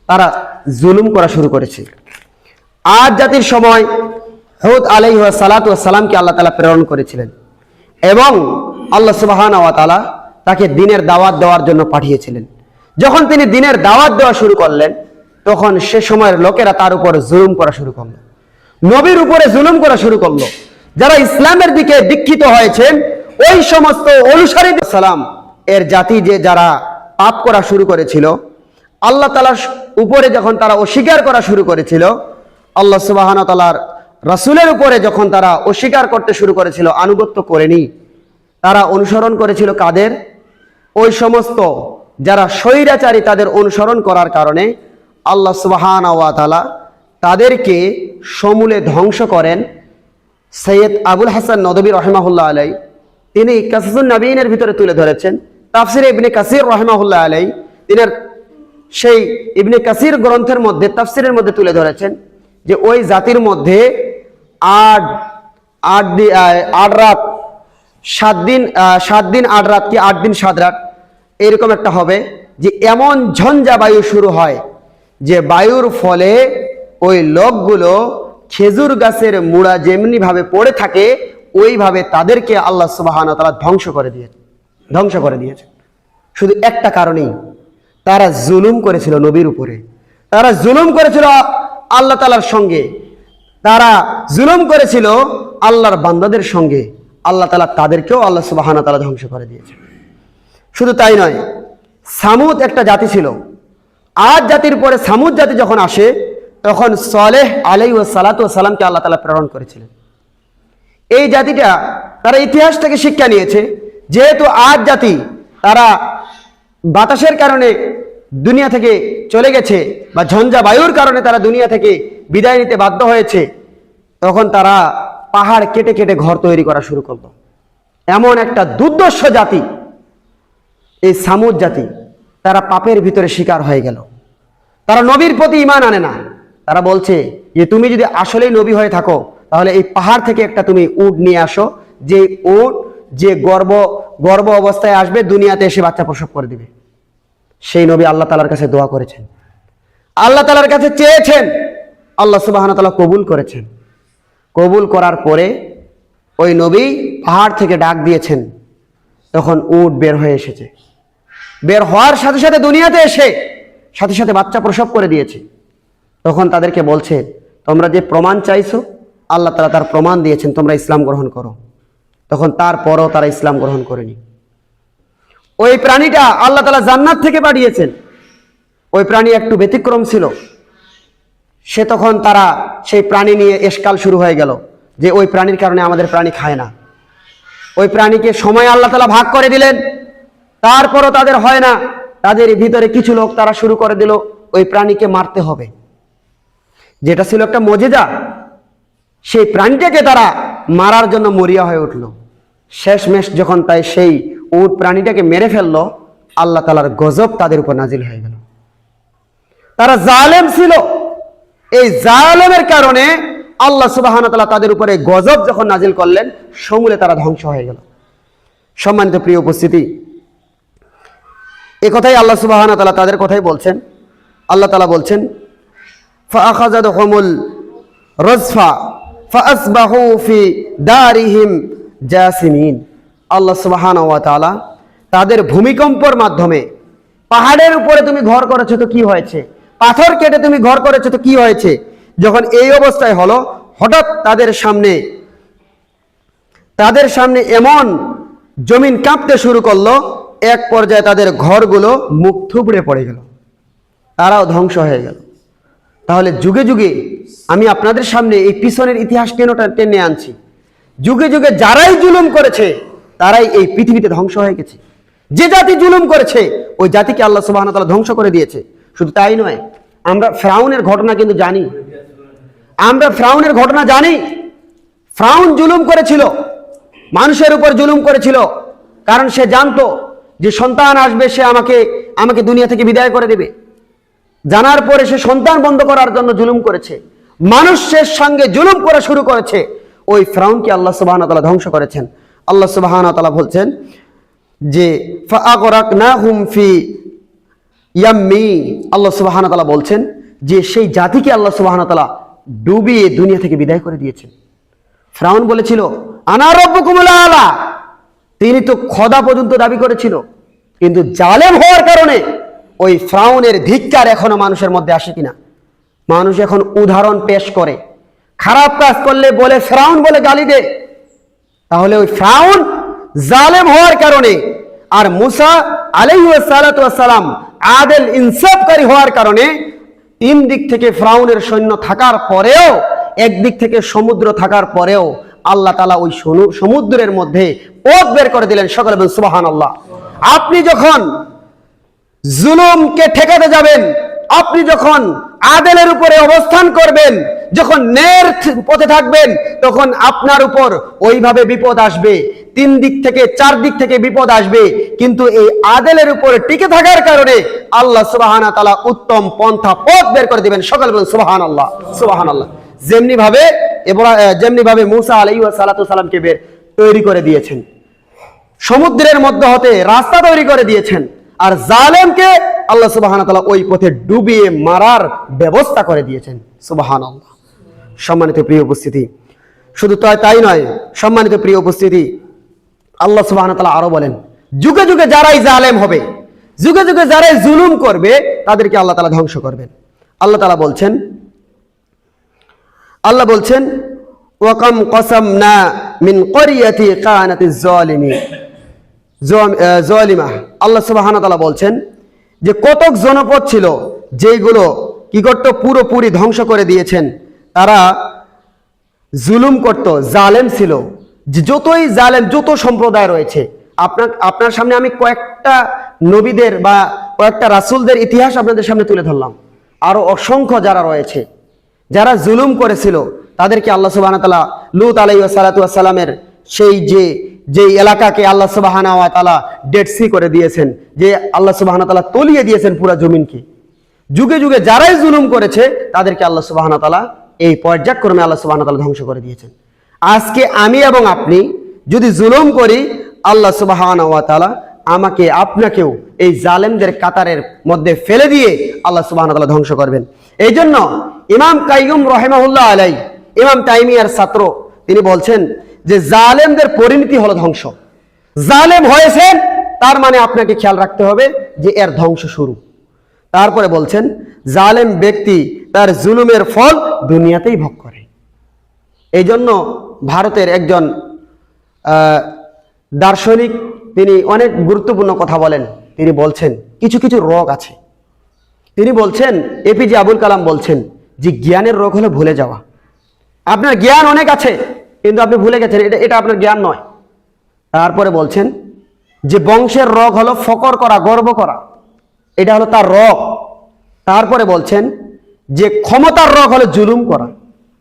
তারা জুলুম করা শুরু করেছে। আদ জাতির সময় হুদ আলাইহিস সালাতু ওয়াস সালামকে আল্লাহ তাআলা প্রেরণ করেছিলেন এবং আল্লাহ সুবহানাহু ওয়া তাআলা তাকে দ্বীনের দাওয়াত দেওয়ার জন্য পাঠিয়েছিলেন। যখন তিনি দ্বীনের দাওয়াত দেওয়া শুরু করলেন, তখন সে সময়ের লোকেরা তার উপর জুলুম করা শুরু করলো, নবীর উপরে জুলুম করা শুরু করলো। যারা ইসলামের দিকে দীক্ষিত হয়েছেন, ওই সমস্ত অনুসারী সালাম এর জাতি যে যারা পাপ করা শুরু করেছিল, আল্লাহ তাআলার উপরে যখন তারা অস্বীকার করা শুরু করেছিল, আল্লাহ সুবহানাহু ওয়া তাআলার রাসূলের উপরে যখন তারা অস্বীকার করতে শুরু করেছিল, আনুগত্য করেনি, তারা অনুসরণ করেছিল কাদের? ওই সমস্ত যারা স্বৈরাচারী, তাদের অনুসরণ করার কারণে আল্লাহ সুবহানাহু ওয়া তাআলা তাদেরকে সমূলে ধ্বংস করেন। সৈয়দ আবুল হাসান নদভী রাহিমাহুল্লাহ আলাইহি তিনি কাসাসুন নবীনের ভিতরে তুলে ধরেছেন। তাফসিরে ইবনে কাসির রাহিমাহুল্লাহ আলাইহি তিনি সেই ইবনে কাসির গ্রন্থের মধ্যে তাফসিরের মধ্যে তুলে ধরেছেন যে ওই জাতির মধ্যে 7 রাত 7 দিন 8 রাত কি 8 দিন 7 রাত এরকম একটা হবে, যে এমন ঝঞ্ঝা বায়ু শুরু হয় যে বায়ুর ফলে ওই লোকগুলো খেজুর গাছের মুড়া যেমনি ভাবে পড়ে থাকে, ওইভাবে তাদেরকে আল্লাহ সুবহানাহু ওয়া তাআলা ধ্বংস করে দিয়েছে। শুধু একটা কারণেই, তারা জুলুম করেছিল নবীর উপরে, তারা জুলুম করেছিল আল্লাহ তাআলার সঙ্গে, তারা জুলুম করেছিল আল্লাহর বান্দাদের সঙ্গে। আল্লাহ তাআলা তাদেরকেও আল্লাহ সুবহানাহু ওয়া তাআলা ধ্বংস করে দিয়েছে। শুধু তাই নয়, সামুদ একটা জাতি ছিল। আদ জাতির পরে সামুদ জাতি যখন আসে, তখন সালেহ আলাইহিস সালাতু ওয়াস সালামকে আল্লাহ তাআলা প্রেরণ করেছিলেন। এই জাতিটা তারা ইতিহাস থেকে শিক্ষা নিয়েছে, যেহেতু আদ জাতি তারা বাতাসের কারণে দুনিয়া থেকে চলে গেছে, বা ঝঞ্ঝা বায়ুর কারণে তারা দুনিয়া থেকে বিদায় নিতে বাধ্য হয়েছে, তখন তারা পাহাড় কেটে কেটে ঘর তৈরি করা শুরু করলো। এমন একটা দুর্দর্শ জাতি এই সামুদ জাতি, তারা পাপের ভিতরে শিকার হয়ে গেল। তারা নবীর প্রতি ঈমান আনে না। তারা বলছে যে তুমি যদি আসলেই নবী হয়ে থাকো, তাহলে এই পাহাড় থেকে একটা তুমি উট নিয়ে আসো, যে উট যে গর্ভ অবস্থায় আসবে, দুনিয়াতে এসে বাচ্চা প্রসব করে দিবে। সেই নবী আল্লাহ তাআলার কাছে দোয়া করেছেন, আল্লাহ তাআলার কাছে চেয়েছেন, আল্লাহ সুবহানাহু ওয়া তাআলা কবুল করেছেন। কবুল করার পরে ওই নবী পাহাড় থেকে ডাক দিয়েছেন, তখন উট বের হয়ে এসেছে। বের হওয়ার সাথে সাথে দুনিয়াতে এসে সাথে সাথে বাচ্চা প্রসব করে দিয়েছে। তখন তাদেরকে বলছে, তোমরা যে প্রমাণ চাইছো, আল্লাহ তাআলা তার প্রমাণ দিয়েছেন, তোমরা ইসলাম গ্রহণ করো। তখন তারপরও তারা ইসলাম গ্রহণ করেনি। ওই প্রাণীটা আল্লাহ তাআলা জান্নাত থেকে পাঠিয়েছেন। ওই প্রাণী একটু ব্যতিক্রম ছিল। সে তখন তারা সেই প্রাণী নিয়ে এশকাল শুরু হয়ে গেল, যে ওই প্রাণীর কারণে আমাদের প্রাণী খায় না। ওই প্রাণীকে সময় আল্লাহ তাআলা ভাগ করে দিলেন, তারপরও তাদের হয় না। তাদের ভিতরে কিছু লোক তারা শুরু করে দিল ওই প্রাণীকে মারতে হবে, যেটা ছিল একটা মুজিজা। সেই প্রাণীটাকে তারা মারার জন্য মরিয়া হয়ে উঠল। শেষমেশ যখন তাই সেই উট প্রাণীটাকে মেরে ফেললো, আল্লাহ তাআলার গজব তাদের উপর নাজিল হয়ে গেল। তারা জালেম ছিল। এই জালেমের কারণে আল্লাহ সুবহানাহু ওয়া তাআলা তাদের উপরে গজব যখন নাজিল করলেন, সমূলে তারা ধ্বংস হয়ে গেল। সম্মানিত প্রিয় উপস্থিতি, এ কথাই আল্লাহ সুবহানাহু ওয়া তাআলা তাদের কথাই বলছেন। আল্লাহ তাআলা বলছেন, ফাআখাযাতহুমুল রাজফা ফাআসবাহু ফি দারিহিম জাসিমিন। আল্লাহ সুবহানাহু ওয়া তাআলা তাদের ভূমিকম্পর মাধ্যমে, পাহাড়ের উপরে তুমি ঘর করেছো তো কি হয়েছে, পাথর কেটে তুমি ঘর করেছো তো কি হয়েছে, যখন এই অবস্থায় হলো, হঠাৎ তাদের সামনে এমন জমিন কাঁপতে শুরু করলো, এক পর্যায়ে তাদের ঘরগুলো মুখ থুবড়ে পড়ে গেল, তারাও ধ্বংস হয়ে গেল। তাহলে যুগে যুগে আমি আপনাদের সামনে এই পিছনের ইতিহাস কেন টেনে আনছি? যুগে যুগে যারাই জুলুম করেছে তারাই এই পৃথিবীতে ধ্বংস হয়ে গেছে। যে জাতি জুলুম করেছে ওই জাতিকে আল্লাহ সুবহানাহু ওয়া তাআলা ধ্বংস করে দিয়েছে। শুধু তাই নয়, আমরা ফিরআউনের ঘটনা কিন্তু জানি। ফিরআউন জুলুম করেছিল, মানুষের উপর জুলুম করেছিল, কারণ সে জানতো যে সন্তান আসবে, সে আমাকে দুনিয়া থেকে বিদায় করে দেবে। জানার পরে সে সন্তান বন্ধ করার জন্য জুলুম করেছে, মানুষের সঙ্গে জুলুম করা শুরু করেছে। ওই ফিরআউনকে আল্লাহ সুবহানাহু ওয়া তাআলা ধ্বংস করেছেন। আল্লাহ সুবহানাহু ওয়া তাআলা বলছেন যে ফাআগরাকনাহুম ফি ইয়াম্মি। আল্লাহ সুবহানাহু ওয়া তাআলা বলছেন যে সেই জাতিকে আল্লাহ সুবহানাহু ওয়া তাআলা ডুবিয়ে দুনিয়া থেকে বিদায় করে দিয়েছেন। ফিরআউন বলেছিল আনা রাব্বুকুমুল আলা, তিনি তো খোদা পর্যন্ত দাবি করেছিল, কিন্তু জালেম হওয়ার কারণে ওই ফিরআউনের ধিক্কার এখনো মানুষের মধ্যে আসে কিনা? মানুষ এখন উদাহরণ পেশ করে, খারাপ কাজ করলে বলে ফিরআউন বলে গালি দেয়। তাহলে ওই ফিরআউন জালেম হওয়ার কারণে, আর মুসা আলাইহিস সালাতু ওয়াস সালাম আদল ইনসাফকারী হওয়ার কারণে, তিন দিক থেকে ফিরআউনের সৈন্য থাকার পরেও, একদিক থেকে সমুদ্র থাকার পরেও আল্লাহ তাআলা ওই সমুদ্রের মধ্যে পথ বের করে দিলেন। সকলে বলেন সুবহানাল্লাহ। আপনি যখন জুলুমকে ঠেকাতে যাবেন, আপনি যখন আদলের উপরে অবস্থান করবেন, যখন ন্যায়ের পথে থাকবেন, তখন আপনার উপর ওইভাবে বিপদ আসবে, তিন দিক থেকে চার দিক থেকে বিপদ আসবে, কিন্তু এই আদলের উপরে টিকে থাকার কারণে আল্লাহ সুবহানাহু ওয়া তাআলা উত্তম পন্থা পথ বের করে দিবেন। সকলে বলেন সুবহানাল্লাহ, সুবহানাল্লাহ। যেমনি ভাবে মুসা আলাইহিস সালাতু সালামকে তৈরি করে দিয়েছেন, সমুদ্রের মধ্যে হতে রাস্তা তৈরি করে দিয়েছেন, আর জালেমকে আল্লাহ সুবহানাহু ওয়া তাআলা ওই পথে ডুবিয়ে মারার ব্যবস্থা করে দিয়েছেন। সুবহানাল্লাহ। সম্মানিত প্রিয় উপস্থিতি, শুধু তাই নয়, সম্মানিত প্রিয় উপস্থিতি, আল্লাহ সুবহানাহু ওয়া তাআলা আরো বলেন, যুগে যুগে যারাই জালেম হবে, যুগে যুগে যারাই জুলুম করবে, তাদেরকে আল্লাহ তাআলা ধ্বংস করবেন। আল্লাহ তাআলা বলছেন ওয়াকাম কসামনা মিন ক্বরিয়াতি কানাতিজ জালিমা। আল্লাহ সুবহানাহু ওয়া তাআলা বলছেন যে কতক জনপদ ছিল যেগুলো কি করত, পুরোপুরি ধ্বংস করে দিয়েছেন। তারা জুলুম করত, জালেম ছিল। যতই জালেম, যত সম্প্রদায় রয়েছে, আপনার সামনে আমি কয়েকটা নবীদের বা কয়েকটা রাসূলদের ইতিহাস আপনাদের সামনে তুলে ধরলাম। আরো অসংখ্য যারা রয়েছে, যারা জুলুম করেছিল, তাদেরকে আল্লাহ সুবহানাহু ওয়া তাআলা লূত আলাইহিস সালাতু ওয়াস সালামের সেই যে এলাকাকে আল্লাহ সুবহানাহু ওয়া তাআলা ডেড সি করে দিয়েছেন, যে আল্লাহ সুবহানাহু ওয়া তাআলা তলিয়ে দিয়েছেন পুরো জমিনকে। যুগে যুগে যারাই জুলুম করেছে তাদেরকে আল্লাহ সুবহানাহু ওয়া তাআলা এই পর্যায়ক্রমে আল্লাহ সুবহানাহু ওয়া তাআলা ধ্বংস করে দিয়েছেন। আজকে আমি এবং আপনি যদি জুলুম করি, আল্লাহ সুবহানাহু ওয়া তাআলা আমাকে আপনাকেও এই জালেমদের কাতারের মধ্যে ফেলে দিয়ে আল্লাহ সুবহানাহু ওয়া তাআলা ধ্বংস করবেন। এই জন্য ইমাম কাইয়ুম রাহিমাহুল্লাহ আলাইহি, ইমাম তাইমিয়ার ছাত্র, তিনি বলছেন যে জালেমদের পরিণতি হলো ধ্বংস। জালেম হয়েছেন তার মানে আপনাকে খেয়াল রাখতে হবে যে এর ধ্বংস শুরু। তারপরে বলছেন জালেম ব্যক্তি তার জুলুমের ফল দুনিয়াতেই ভোগ করে। এই জন্য ভারতের একজন দার্শনিক, তিনি অনেক গুরুত্বপূর্ণ কথা বলেন। তিনি বলছেন কিছু কিছু রোগ আছে। তিনি বলছেন, এপিজে আবুল কালাম বলছেন যে জ্ঞানের রোগ হলো ভুলে যাওয়া। আপনার জ্ঞান অনেক আছে কিন্তু আপনি ভুলে গেছেন, এটা আপনার জ্ঞান নয়। তারপরে বলছেন যে বংশের রোগ হলো ফকর করা, গর্ব করা, এটা হলো তার রোগ। তারপরে বলছেন যে ক্ষমতার রোগ হলো জুলুম করা।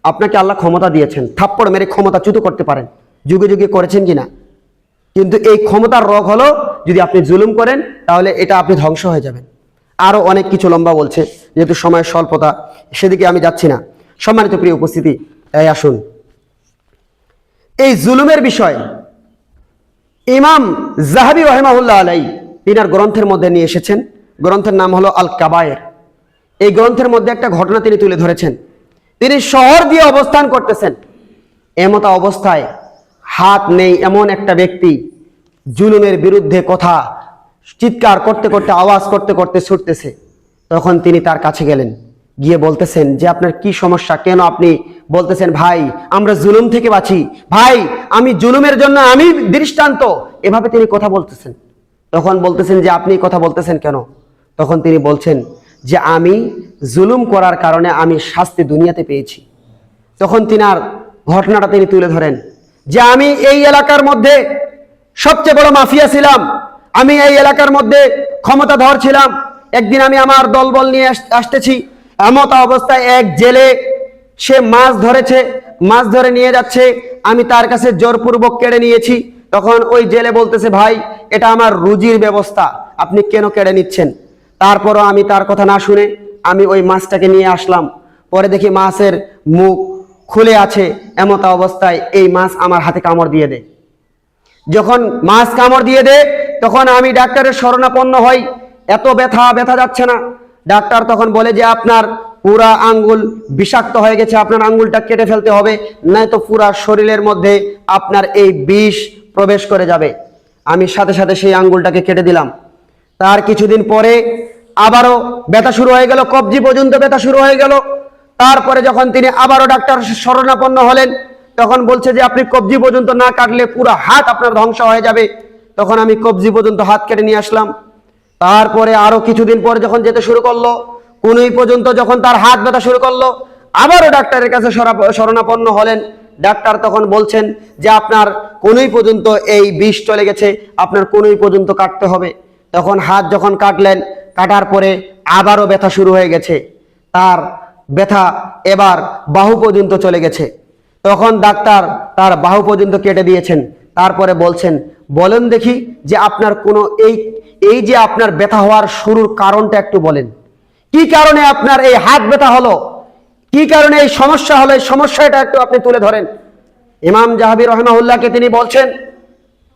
আপনাকে আল্লাহ ক্ষমতা দিয়েছেন, থাপ্পড় মেরে ক্ষমতাচ্যুত করতে পারেন, যুগে যুগে করেছেন কিনা, কিন্তু এই ক্ষমতার রোগ হলো যদি আপনি জুলুম করেন তাহলে এটা আপনি ধ্বংস হয়ে যাবেন। আরো অনেক কিছু লম্বা বলছে, যেহেতু সময়ের স্বল্পতা সেদিকে আমি যাচ্ছি না। সম্মানিত প্রিয় উপস্থিতি, আসুন এই জুলুমের বিষয় ইমাম যাহাবী রাহিমাহুল্লাহ আলাইহি তিনার গ্রন্থের মধ্যে নিয়ে এসেছেন, গ্রন্থের নাম হলো আল কাবায়ের। এই গ্রন্থের মধ্যে একটা ঘটনা তিনি তুলে ধরেছেন। তিনি শহর দিয়ে অবস্থান করতেছেন, এমতা অবস্থায় হাত নেই এমন একটা ব্যক্তি জুলুমের বিরুদ্ধে কথা চিৎকার করতে করতে, আওয়াজ করতে করতে ছুটতেছে। তখন তিনি তার কাছে গেলেন, গিয়ে বলতেছেন যে আপনার কি সমস্যা, কেন আপনি বলতেছেন ভাই আমরা জুলুম থেকে বাঁচি, ভাই আমি জুলুমের জন্য আমি দৃষ্টান্ত, এভাবে তিনি কথা বলতেছেন। তখন বলতেছেন যে আপনি কথা বলতেছেন কেন? তখন তিনি বলছেন যে আমি জুলুম করার কারণে আমি শাস্তি দুনিয়াতে পেয়েছি। তখন তিনার ঘটনাটা তিনি তুলে ধরেন যে আমি এই এলাকার মধ্যে সবচেয়ে বড় মাফিয়া ছিলাম, আমি এই এলাকার মধ্যে ক্ষমতাধর ছিলাম। একদিন আমি আমার দলবল নিয়ে আসতেছি, এমত অবস্থায় এক জেলে সে মাছ ধরেছে, মাছ ধরে নিয়ে যাচ্ছে, আমি তার কাছে জোরপূর্বক কেড়ে নিয়েছি। তখন ওই জেলে বলতেছে ভাই এটা আমার রুজির ব্যবস্থা, আপনি কেন কেড়ে নিচ্ছেন? তারপরও আমি তার কথা না শুনে আমি ওই মাছটাকে নিয়ে আসলাম। পরে দেখি মাছের মুখ খুলে আছে, এমত অবস্থায় এই মাছ আমার হাতে কামড় দিয়ে দেয়। যখন মাছ কামড় দিয়ে দেয় তখন আমি ডাক্তারের শরণাপন্ন হই, এত ব্যথা যাচ্ছে না। ডাক্তার তখন বলে যে আপনার পুরা আঙ্গুল বিষাক্ত হয়ে গেছে, আপনার আঙ্গুলটা কেটে ফেলতে হবে, নয়তো পুরা শরীরের মধ্যে আপনার এই বিষ প্রবেশ করে যাবে। আমি সাথে সাথে সেই আঙ্গুলটাকে কেটে দিলাম। তার কিছুদিন পরে আবারও ব্যথা শুরু হয়ে গেল, কবজি পর্যন্ত ব্যথা শুরু হয়ে গেল। তারপরে যখন তিনি আবারও ডাক্তার শরণাপন্ন হলেন, তখন বলছে যে আপনি কবজি পর্যন্ত না কাটলে পুরো হাত আপনার ধ্বংস হয়ে যাবে। তখন আমি কবজি পর্যন্ত হাত কেটে নিয়ে আসলাম। তারপরে আরো কিছুদিন পরে যখন যেতে শুরু করলো, কোনই পর্যন্ত যখন তার হাত ব্যথা শুরু করলো, আবারও ডাক্তারের কাছে শরণাপন্ন হলেন। ডাক্তার তখন বলছেন যে আপনার কোনই পর্যন্ত এই বিষ চলে গেছে, আপনার কোনই পর্যন্ত কাটতে হবে। তখন হাত যখন কাটলেন, কাটার পরে আবারও ব্যথা শুরু হয়ে গেছে, তার ব্যথা এবার বাহু পর্যন্ত চলে গেছে। তখন ডাক্তার তার বাহু পর্যন্ত কেটে দিয়েছেন। তারপরে বলছেন বলেন দেখি যে আপনার কোনো এই যে আপনার ব্যথা হওয়ার শুরুর কারণটা একটু বলেন, কি কারণে আপনার এই হাত ব্যথা হলো, কি কারণে এই সমস্যা হলো, এই সমস্যাটা একটু আপনি তুলে ধরেন। ইমাম যাহাবী রাহিমাহুল্লাহকে তিনি বলছেন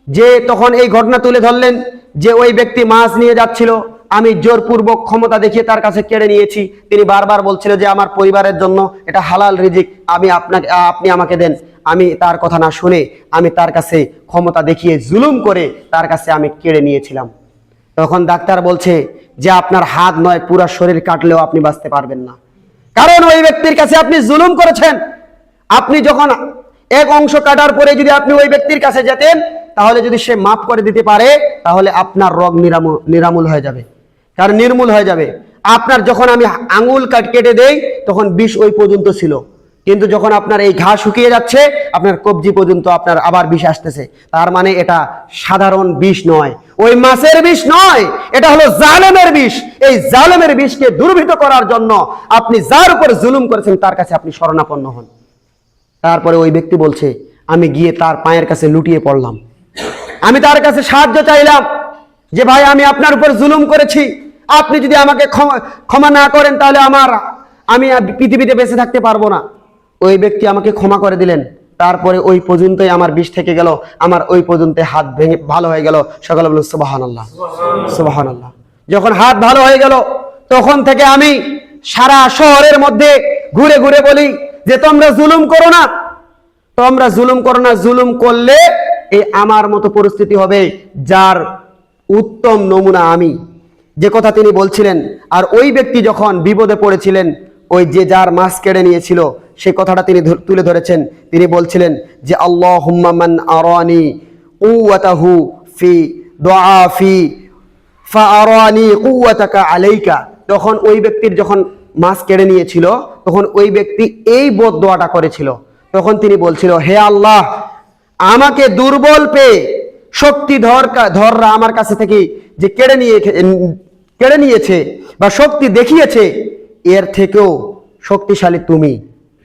যে তখন এই ঘটনা তুলে ধরলেন যে ওই ব্যক্তি মাছ নিয়ে যাচ্ছিল, আমি জোরপূর্বক ক্ষমতা দেখিয়ে তার কাছে কেড়ে নিয়েছি। তিনি বারবার বলছিল যে আমার পরিবারের জন্য এটা হালাল রিজিক, আপনি আমাকে দেন। আমি তার কথা না শুনে আমি তার কাছে ক্ষমতা দেখিয়ে জুলুম করে তার কাছে আমি কেড়ে নিয়েছিলাম। তখন ডাক্তার বলছে যে আপনার হাত নয় পুরো শরীর কাটলেও আপনি বাঁচতে পারবেন না, কারণ ওই ব্যক্তির কাছে আপনি জুলুম করেছেন। আপনি যখন এক অংশ কাটার পরে যদি আপনি ওই ব্যক্তির কাছে যেতেন, তাহলে যদি সে মাফ করে দিতে পারে তাহলে আপনার রোগ নিরামূল হয়ে যাবে, কারণ নির্মূল হয়ে যাবে। আপনার যখন আমি আঙ্গুল কেটে দেই তখন বিষ ওই পর্যন্ত ছিল, কিন্তু যখন আপনার এই ঘা শুকিয়ে যাচ্ছে আপনার কবজি পর্যন্ত আপনার আবার বিষ আসতেছে। তার মানে এটা সাধারণ বিষ নয়, ওই মাছের বিষ নয়, এটা হলো জালেমের বিষ। এই জালেমের বিষকে দুর্বৃত্ত করার জন্য আপনি যার উপর জুলুম করেছেন তার কাছে আপনি শরণাপন্ন হন। তারপরে ওই ব্যক্তি বলছে আমি গিয়ে তার পায়ের কাছে লুটিয়ে পড়লাম, আমি তার কাছে সাহায্য চাইলাম যে ভাই আমি আপনার উপর জুলুম করেছি, আপনি যদি আমাকে ক্ষমা না করেন তাহলে আমি পৃথিবীতে বেঁচে থাকতে পারবো না। ওই ব্যক্তি আমাকে ক্ষমা করে দিলেন। তারপরে ওই পর্যন্তই আমার বিষ থেকে গেল, আমার ওই পর্যন্ত হাত ভেঙে ভালো হয়ে গেল। সকলে বলুন সুবহানাল্লাহ, সুবহানাল্লাহ। যখন হাত ভালো হয়ে গেল তখন থেকে আমি সারা শহরের মধ্যে ঘুরে ঘুরে বলি যে তোমরা জুলুম করো না, তোমরা জুলুম করো না, জুলুম করলে এই আমার মতো পরিস্থিতি হবে, যার উত্তম নমুনা আমি। যে কথা তিনি বলছিলেন। আর ওই ব্যক্তি যখন বিপদে পড়েছিলেন, ওই যে যার মাছ কেড়ে নিয়েছিল সেই কথাটা তিনি তুলে ধরেছেন। তিনি বলছিলেন যে আল্লাহুম্মা মান আরানি কুওয়াতাহু ফি দুআফি ফাআরানি কুওয়াতাকা আলাইকা। তখন ওই ব্যক্তির যখন মাছ কেড়ে নিয়েছিল তখন ওই ব্যক্তি এই বদদোয়াটা করেছিল। তখন তিনি বলছিল হে আল্লাহ, আমাকে দুর্বল পেয়ে শক্তিধররা আমার কাছে থেকে যে কেড়ে নিয়েছে বা শক্তি দেখিয়েছে, এর থেকেও শক্তিশালী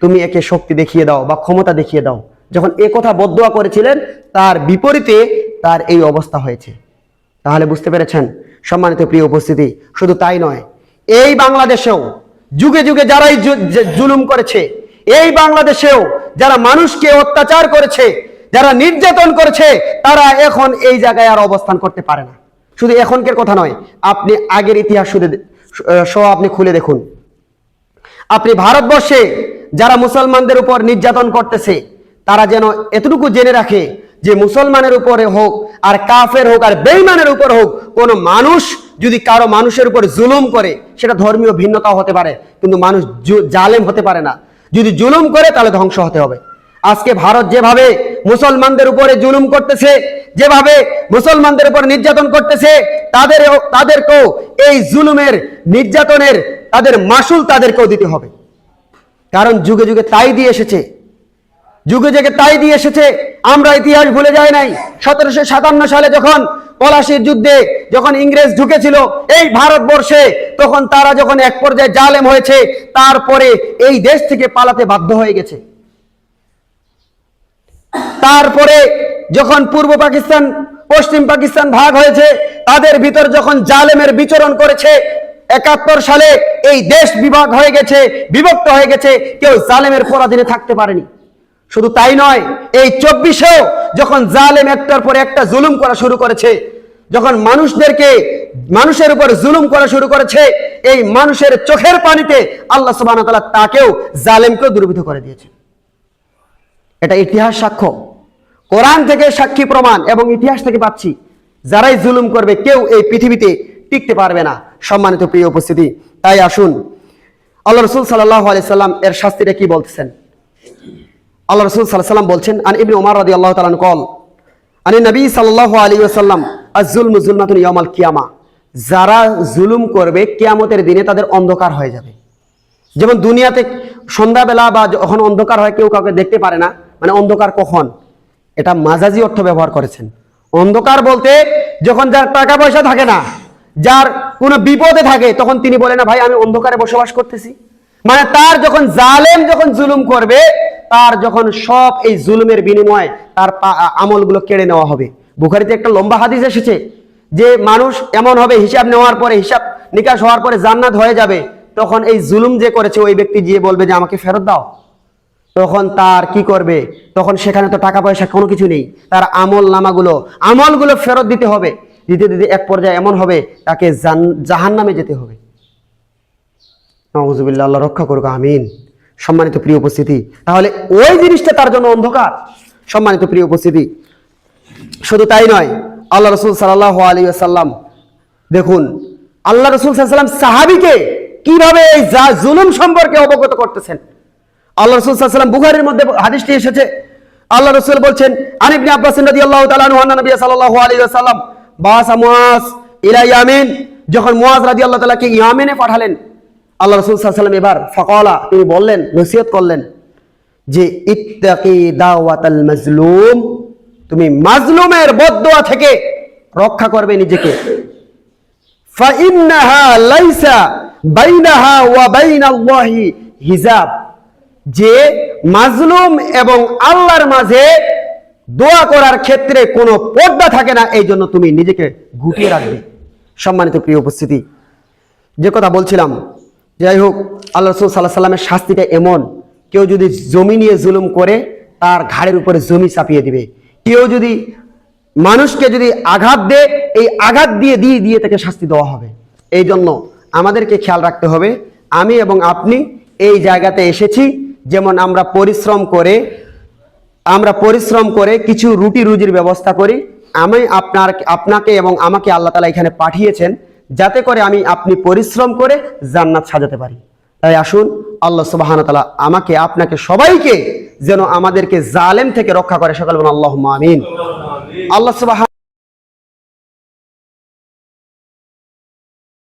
তুমি একে শক্তি দেখিয়ে দাও বা ক্ষমতা দেখিয়ে দাও। যখন এ কথা বদদোয়া করেছিলেন তার বিপরীতে তার এই অবস্থা হয়েছে। তাহলে বুঝতে পেরেছেন সম্মানিত প্রিয় উপস্থিতি। শুধু তাই নয়, এই বাংলাদেশেও যুগে যুগে যারাই জুলুম করেছে, এই বাংলাদেশেও যারা মানুষকে অত্যাচার করেছে, যারা নির্যাতন করছে তারা এখন এই জায়গায় আর অবস্থান করতে পারে না। শুধু এখনকার কথা নয়, আপনি আগের ইতিহাস সহ আপনি খুলে দেখুন। আপনি ভারতবর্ষে যারা মুসলমানদের উপর নির্যাতন করতেছে তারা যেন এতটুকু জেনে রাখে যে মুসলমানের উপরে হোক আর কাফের হোক আর বেঈমানের উপর হোক, কোন মানুষ যদি কারো মানুষের উপর জুলুম করে, সেটা ধর্মীয় ভিন্নতাও হতে পারে, কিন্তু মানুষ জালেম হতে পারে না। যদি জুলুম করে তাহলে ধ্বংস হতে হবে। আজকে ভারত যেভাবে মুসলমানদের উপরে জুলুম করতেছে, যেভাবে মুসলমানদের উপর নির্যাতন করতেছে, তাদেরকেও এই জুলুমের নির্যাতনের তাদের মাসুল তাদেরকেও দিতে হবে। কারণ যুগে যুগে তাই দিয়ে এসেছে, যুগে যুগে তাই দিয়ে এসেছে। আমরা ইতিহাস ভুলে যাই নাই। 1757 সালে যখন পলাশির যুদ্ধে যখন ইংরেজ ঢুকেছিল এই ভারতবর্ষে, তখন তারা যখন এক পর্যায়ে জালেম হয়েছে, তারপরে এই দেশ থেকে পালাতে বাধ্য হয়ে গেছে। তারপরে যখন পূর্ব পাকিস্তান পশ্চিম পাকিস্তান ভাগ হয়েছে, তাদের ভিতর যখন জালেমের বিচরণ করেছে, 71 সালে এই দেশ বিভাগ হয়ে গেছে, বিভক্ত হয়ে গেছে, কেউ জালেমের পরাধীনে থাকতে পারেনি। শুধু তাই নয়, এই 24-এও যখন জালেম একটার পর একটা জুলুম করা শুরু করেছে, যখন মানুষের উপর জুলুম করা শুরু করেছে, এই মানুষের চোখের পানিতে আল্লাহ সুবহানাহু ওয়া তাআলা তাকেও জালেমকেও দুর্বৃত্ত করে দিয়েছে। এটা ইতিহাস সাক্ষ্য, কোরআন থেকে সাক্ষী প্রমাণ এবং ইতিহাস থেকে পাচ্ছি। যারাই জুলুম করবে কেউ এই পৃথিবীতে টিকতে পারবে না। সম্মানিত প্রিয় উপস্থিতি, তাই আসুন আল্লাহ রাসূল সাল্লাল্লাহু আলাইহি সাল্লাম এর শাস্তিটা কি বলতেছেন। আল্লাহ রাসূল সাল্লাল্লাহু আলাইহি সাল্লাম বলছেন, আন ইবনে উমর রাদিয়াল্লাহু তাআলা কল আনি নবী সাল্লাল্লাহু আলাইহি ওয়াসাল্লাম আয-যুলমু যুলমাতুন ইয়াউমাল কিয়ামা। যারা জুলুম করবে কিয়ামতের দিনে তাদের অন্ধকার হয়ে যাবে। যেমন দুনিয়াতে সন্ধ্যাবেলা বা যখন অন্ধকার হয় কেউ কাউকে দেখতে পারে না, মানে অন্ধকার কখন, এটা মাজাজি অর্থ ব্যবহার করেছেন। অন্ধকার বলতে যখন যার টাকা পয়সা থাকে না, যার কোনো বিপদে থাকে, তখন তিনি বলে না ভাই আমি অন্ধকারে বসবাস করতেছি। মানে তার যখন জালেম যখন জুলুম করবে, তার যখন সব এই জুলুমের বিনিময়ে তার আমলগুলো কেড়ে নেওয়া হবে। বুখারীতে একটা লম্বা হাদিস এসেছে যে মানুষ এমন হবে হিসাব নেওয়ার পরে, হিসাব নিকাশ হওয়ার পরে জান্নাত হয়ে যাবে, তখন এই জুলুম যে করেছে ওই ব্যক্তি গিয়ে বলবে যে আমাকে ফেরত দাও। তখন তার কি করবে, তখন সেখানে তো টাকা পয়সা কোনো কিছু নেই, তার আমলগুলো ফেরত দিতে হবে। দিতে দিতে এক পর্যায়ে এমন হবে তাকে জাহান্নামে যেতে হবে। নাউযুবিল্লাহ, আল্লাহ রক্ষা করুক, আমিন। সম্মানিত প্রিয় উপস্থিতি, তাহলে ওই জিনিসটা তার জন্য অন্ধকার। সম্মানিত প্রিয় উপস্থিতি, শুধু তাই নয়, আল্লাহ রাসূল সাল্লাল্লাহু আলাইহি ওয়াসাল্লাম দেখুন, আল্লাহ রাসূল সাল্লাল্লাহু আলাইহি ওয়াসাল্লাম সাহাবীকে কিভাবে এই জুলুম সম্পর্কে অবগত করতেছেন। আল্লাহ রাসূল সাল্লাল্লাহু আলাইহি ওয়াসাল্লাম বুখারীর মধ্যে হাদিসটি এসেছে। আল্লাহ রাসূল বলছেন, আন ইবনে আব্বাস রাদিয়াল্লাহু তাআলা আনহু আন্না নবী সাল্লাল্লাহু আলাইহি ওয়াসাল্লাম বাসা মুআজ ইলা ইয়ামিন। যখন মুআজ রাদিয়াল্লাহু তাআলাকে ইয়ামিনে পাঠালেন, আল্লাহ রাসূল সাল্লাল্লাহু আলাইহি ওয়াসাল্লাম এবার ফাকালা, তিনি বললেন, নসিহত করলেন যে ইত্তাকি দাওয়াতাল মাজলুম, তুমি মাজলুমের বদদুয়া থেকে রক্ষা করবে নিজেকে। ফা ইন্নাহা লাইসা বাইনাহা ওয়া বাইনাল্লাহি হিজাব, যে মাজলুম এবং আল্লাহর মাঝে দোয়া করার ক্ষেত্রে কোনো পর্দা থাকে না, এই জন্য তুমি নিজেকে গুটিয়ে রাখবে। সম্মানিত প্রিয় উপস্থিতি, যে কথা বলছিলাম, যাই হোক, আল্লাহ রাসূল সাল্লাল্লাহু আলাইহি ওয়াসাল্লামের শাস্তিটা এমন, কেউ যদি জমি নিয়ে জুলুম করে তার ঘাড়ের উপরে জমি চাপিয়ে দিবে। কেউ যদি মানুষকে যদি আঘাত দেয়, এই আঘাত দিয়ে দিয়ে দিয়ে তাকে শাস্তি দেওয়া হবে। এই জন্য আমাদেরকে খেয়াল রাখতে হবে, আমি এবং আপনি এই জায়গাতে এসেছি, যেমন আমরা পরিশ্রম করে কিছু রুটি রুজির ব্যবস্থা করি। আমি আপনাকে এবং আমাকে আল্লাহ তাআলা এখানে পাঠিয়েছেন যাতে করে আপনি পরিশ্রম করে জান্নাত সাজাতে পারি। তাই আসুন আল্লাহ সুবহানাহু ওয়া তাআলা আমাকে আপনাকে সবাইকে যেন আমাদেরকে জালেম থেকে রক্ষা করে। সকল বলুন আল্লাহুম্মা আমিন। আল্লাহ সুবহানাহু